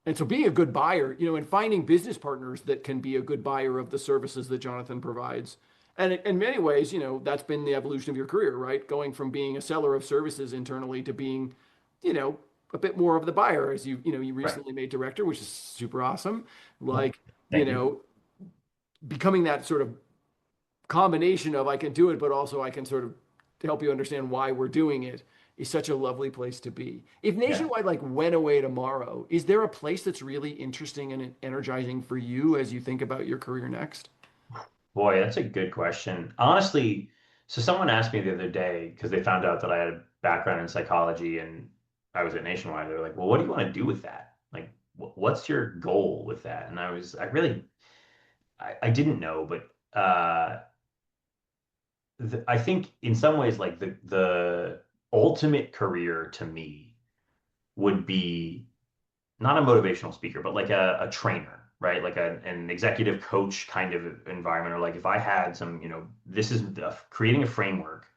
And so being a good buyer, and finding business partners that can be a good buyer of the services that Jonathan provides. And in many ways, that's been the evolution of your career, right? Going from being a seller of services internally to being, you know, a bit more of the buyer as you
Right.
recently made director, which is super awesome.
Well,
Like, you
thank you.
know, becoming that sort of combination of I can do it, but also I can sort of help you understand why we're doing it is such a lovely place to be. If
Yeah.
Nationwide like went away tomorrow, is there a place that's really interesting and energizing for you as you think about your career next?
Boy, that's a good question. Honestly, so someone asked me the other day because they found out that I had a background in psychology and I was at Nationwide. They were like, "Well, what do you want to do with that? Like, what's your goal with that?" And I didn't know, but I think in some ways, like the ultimate career to me would be not a motivational speaker, but like a trainer, right? Like an executive coach kind of environment, or like if I had some, this is creating a framework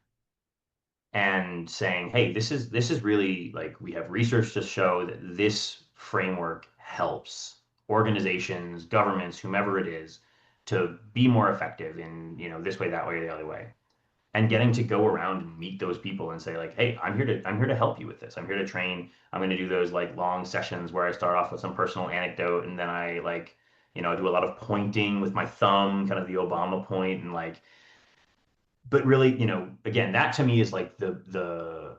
and saying, hey, this is really like we have research to show that this framework helps organizations, governments, whomever it is, to be more effective in, this way, that way, or the other way. And getting to go around and meet those people and say like, hey, I'm here to help you with this. I'm here to train. I'm going to do those like long sessions where I start off with some personal anecdote and then I like, do a lot of pointing with my thumb, kind of the Obama point, and like, but really, again, that to me is like the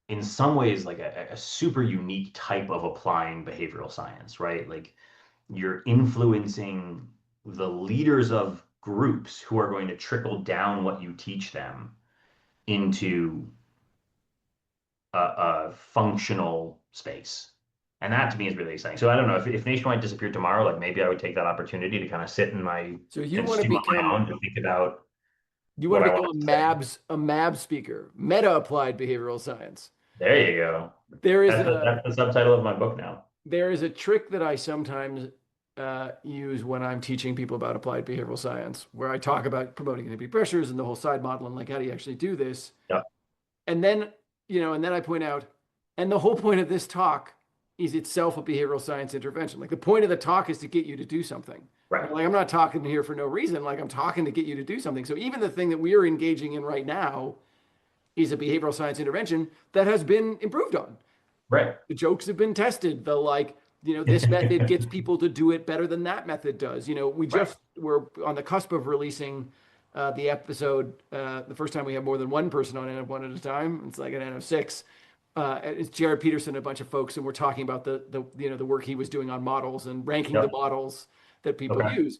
in some ways like a super unique type of applying behavioral science, right? Like you're influencing the leaders of groups who are going to trickle down what you teach them into a functional space. And that to me is really exciting. So I don't know if Nationwide disappeared tomorrow, like maybe I would take that opportunity to kind of sit in my
So
and stew on my own to think about
you want
what
to
I want
become
to say.
a MAB speaker, meta applied behavioral science.
There you go.
There is
That's the subtitle of my book now.
there is a trick that I sometimes use when I'm teaching people about applied behavioral science, where I talk about promoting inhibiting pressures and the whole side model and like how do you actually do this.
Yep.
And then, and then I point out, and the whole point of this talk is itself a behavioral science intervention. Like the point of the talk is to get you to do something.
Right.
Like I'm not talking here for no reason. Like I'm talking to get you to do something. So even the thing that we are engaging in right now is a behavioral science intervention that has been improved on.
Right.
The jokes have been tested. The like, this method gets people to do it better than that method does. We
Right.
just were on the cusp of releasing the episode. The first time we have more than one person on it, one at a time. It's like an N of six. It's Jared Peterson and a bunch of folks, and we're talking about the work he was doing on models and ranking the
Yep.
models that people
Okay.
use.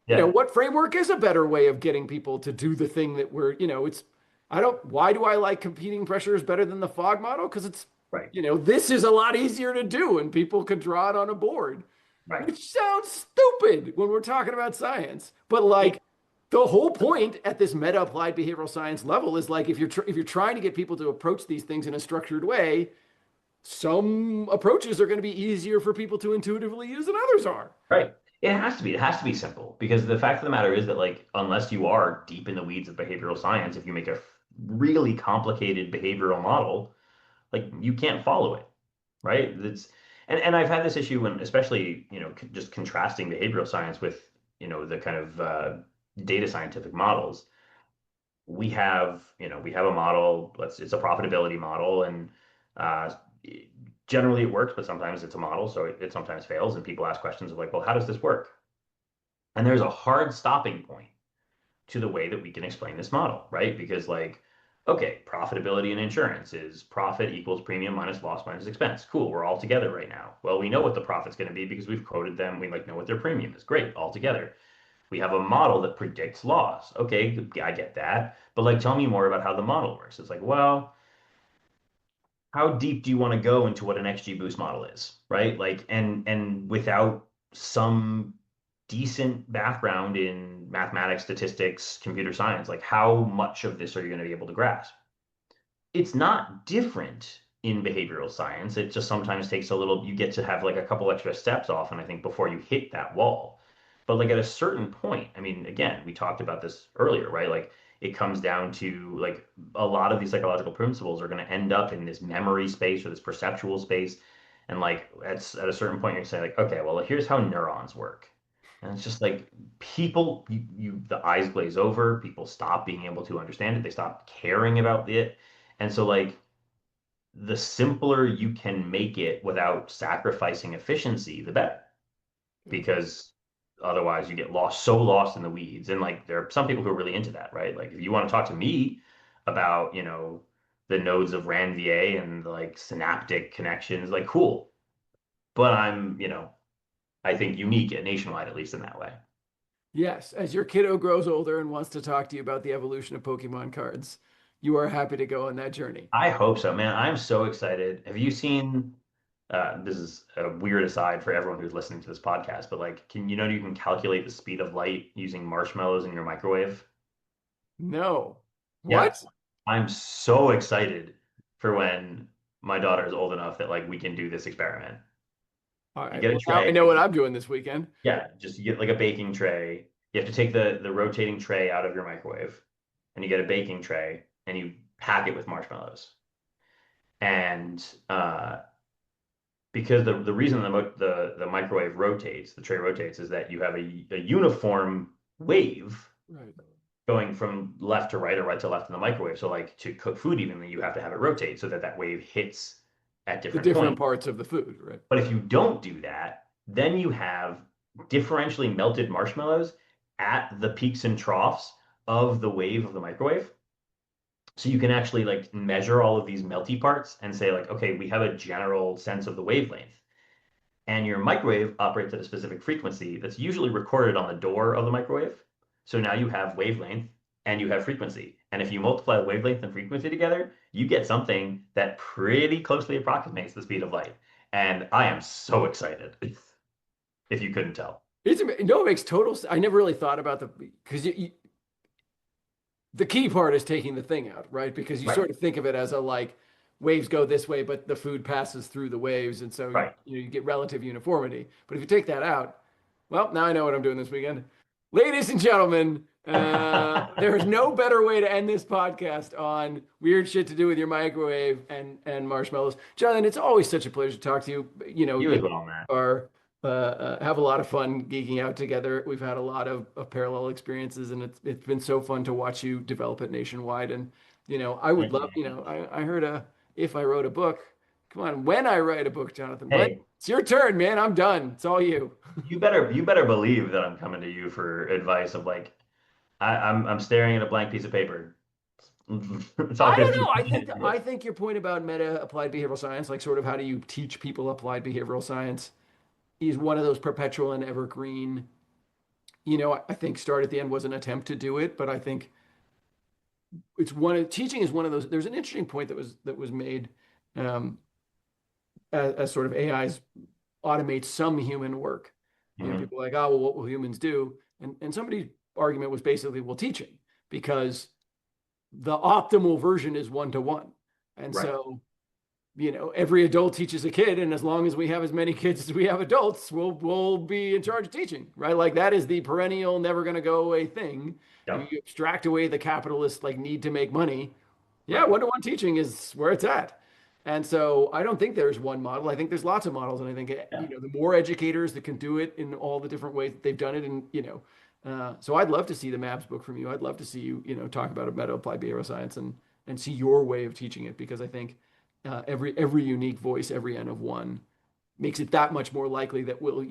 Yeah.
What framework is a better way of getting people to do the thing that it's I don't why do I like competing pressures better than the fog model? Because it's
Right.
this is a lot easier to do and people can draw it on a board,
Right.
which sounds stupid when we're talking about science. But like the whole point at this meta applied behavioral science level is like if you're trying to get people to approach these things in a structured way, some approaches are going to be easier for people to intuitively use than others are.
Right. It has to be. It has to be simple because the fact of the matter is that, like, unless you are deep in the weeds of behavioral science, if you make a really complicated behavioral model, like, you can't follow it, right? And I've had this issue when, especially, just contrasting behavioral science with, the kind of data scientific models. We have a model. It's a profitability model, and uh, generally it works, but sometimes it's a model, so it sometimes fails, and people ask questions of like, well, how does this work? And there's a hard stopping point to the way that we can explain this model, right? Because like, okay, profitability in insurance is profit equals premium minus loss minus expense. Cool, we're all together right now. Well, we know what the profit's going to be because we've quoted them. We like know what their premium is. Great, all together. We have a model that predicts loss. Okay, I get that. But like, tell me more about how the model works. It's like, well, how deep do you want to go into what an XGBoost model is, right? Like, and without some decent background in mathematics, statistics, computer science, like how much of this are you going to be able to grasp? It's not different in behavioral science. It just sometimes takes a little, you get to have like a couple extra steps off, and I think before you hit that wall. But like at a certain point, I mean, again, we talked about this earlier, right? Like it comes down to like a lot of these psychological principles are going to end up in this memory space or this perceptual space. And like at a certain point, you're saying like, okay, well, here's how neurons work. And it's just like people, the eyes glaze over, people stop being able to understand it, they stop caring about it. And so like the simpler you can make it without sacrificing efficiency, the better. Because otherwise you get lost, so lost in the weeds. And like there are some people who are really into that, right? Like if you want to talk to me about, the nodes of Ranvier and like synaptic connections, like cool. But I'm, I think unique at Nationwide, at least in that way.
Yes, as your kiddo grows older and wants to talk to you about the evolution of Pokemon cards, you are happy to go on that journey.
I hope so, man. I'm so excited. Have you seen this is a weird aside for everyone who's listening to this podcast, but like, you can calculate the speed of light using marshmallows in your microwave?
No.
Yeah.
What?
I'm so excited for when my daughter is old enough that like we can do this experiment.
All
You
right.
get a
Well, now I
tray.
know what I'm doing this weekend.
Yeah, just you get like a baking tray. You have to take the rotating tray out of your microwave, and you get a baking tray, and you pack it with marshmallows. And because the reason the microwave rotates, the tray rotates, is that you have a uniform wave
Right.
going from left to right or right to left in the microwave. So like to cook food evenly, you have to have it rotate so that that wave hits at
The
different
different
points.
parts of the food, right?
But if you don't do that, then you have differentially melted marshmallows at the peaks and troughs of the wave of the microwave. So you can actually like measure all of these melty parts and say like, okay, we have a general sense of the wavelength. And your microwave operates at a specific frequency that's usually recorded on the door of the microwave. So now you have wavelength and you have frequency. And if you multiply wavelength and frequency together, you get something that pretty closely approximates the speed of light. And I am so excited, if you couldn't tell.
No, it makes total sense. I never really thought about because the key part is taking the thing out, right? Because you
Right,
sort of think of it as a like waves go this way, but the food passes through the waves, and so
right.
you get relative uniformity. But if you take that out, well, now I know what I'm doing this weekend. Ladies and gentlemen, there is no better way to end this podcast on weird shit to do with your microwave and marshmallows. Jonathan, it's always such a pleasure to talk to you.
You
You
as well, Matt.
are have a lot of fun geeking out together. We've had a lot of parallel experiences, and it's been so fun to watch you develop it nationwide. And I would
Thank
love,
you.
I heard if I wrote a book, come on, when I write a book, Jonathan, when
Hey,
it's your turn, man, I'm done. It's all you.
you better believe that I'm coming to you for advice of like I'm staring at a blank piece of paper. It's all
I don't
good.
know. I think your point about meta applied behavioral science, like sort of how do you teach people applied behavioral science, is one of those perpetual and evergreen. I think Start at the End was an attempt to do it, but I think teaching is one of those. There's an interesting point that was made um, as sort of AIs automate some human work.
Mhm.
People are like, oh, well, what will humans do? And somebody's argument was basically, well, teaching, because the optimal version is one-to-one. And
Right.
so, every adult teaches a kid, and as long as we have as many kids as we have adults, we'll be in charge of teaching, right? Like that is the perennial, never going to go away thing. And
Yep.
you abstract away the capitalist like need to make money. Yeah,
Right.
one-to-one teaching is where it's at. And so I don't think there's one model. I think there's lots of models, and I think
Yeah.
the more educators that can do it in all the different ways that they've done it, and so I'd love to see the MAPS book from you. I'd love to see you, talk about a meta applied behavioral science and see your way of teaching it, because I think every unique voice, every N of one, makes it that much more likely that we'll,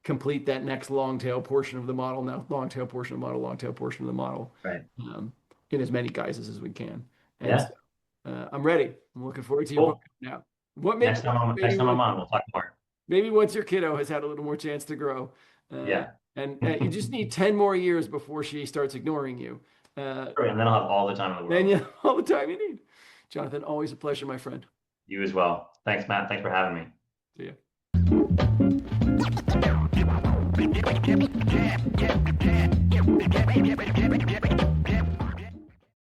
complete that next long tail portion of the model. Now, long tail portion of the model, long tail portion of the model,
Right.
um, in as many guises as we can. And
Yeah.
so, I'm ready. I'm looking forward to your book
Cool.
now. What maybe
Next time I'm
maybe
next time I'm
once
on, we'll talk more.
maybe once your kiddo has had a little more chance to grow, uh,
Yeah.
and you just need 10 more years before she starts ignoring you.
And then I'll have all the time in the
Then
world.
you all the time you need. Jonathan, always a pleasure, my friend.
You as well. Thanks, Matt. Thanks for having me.
See ya.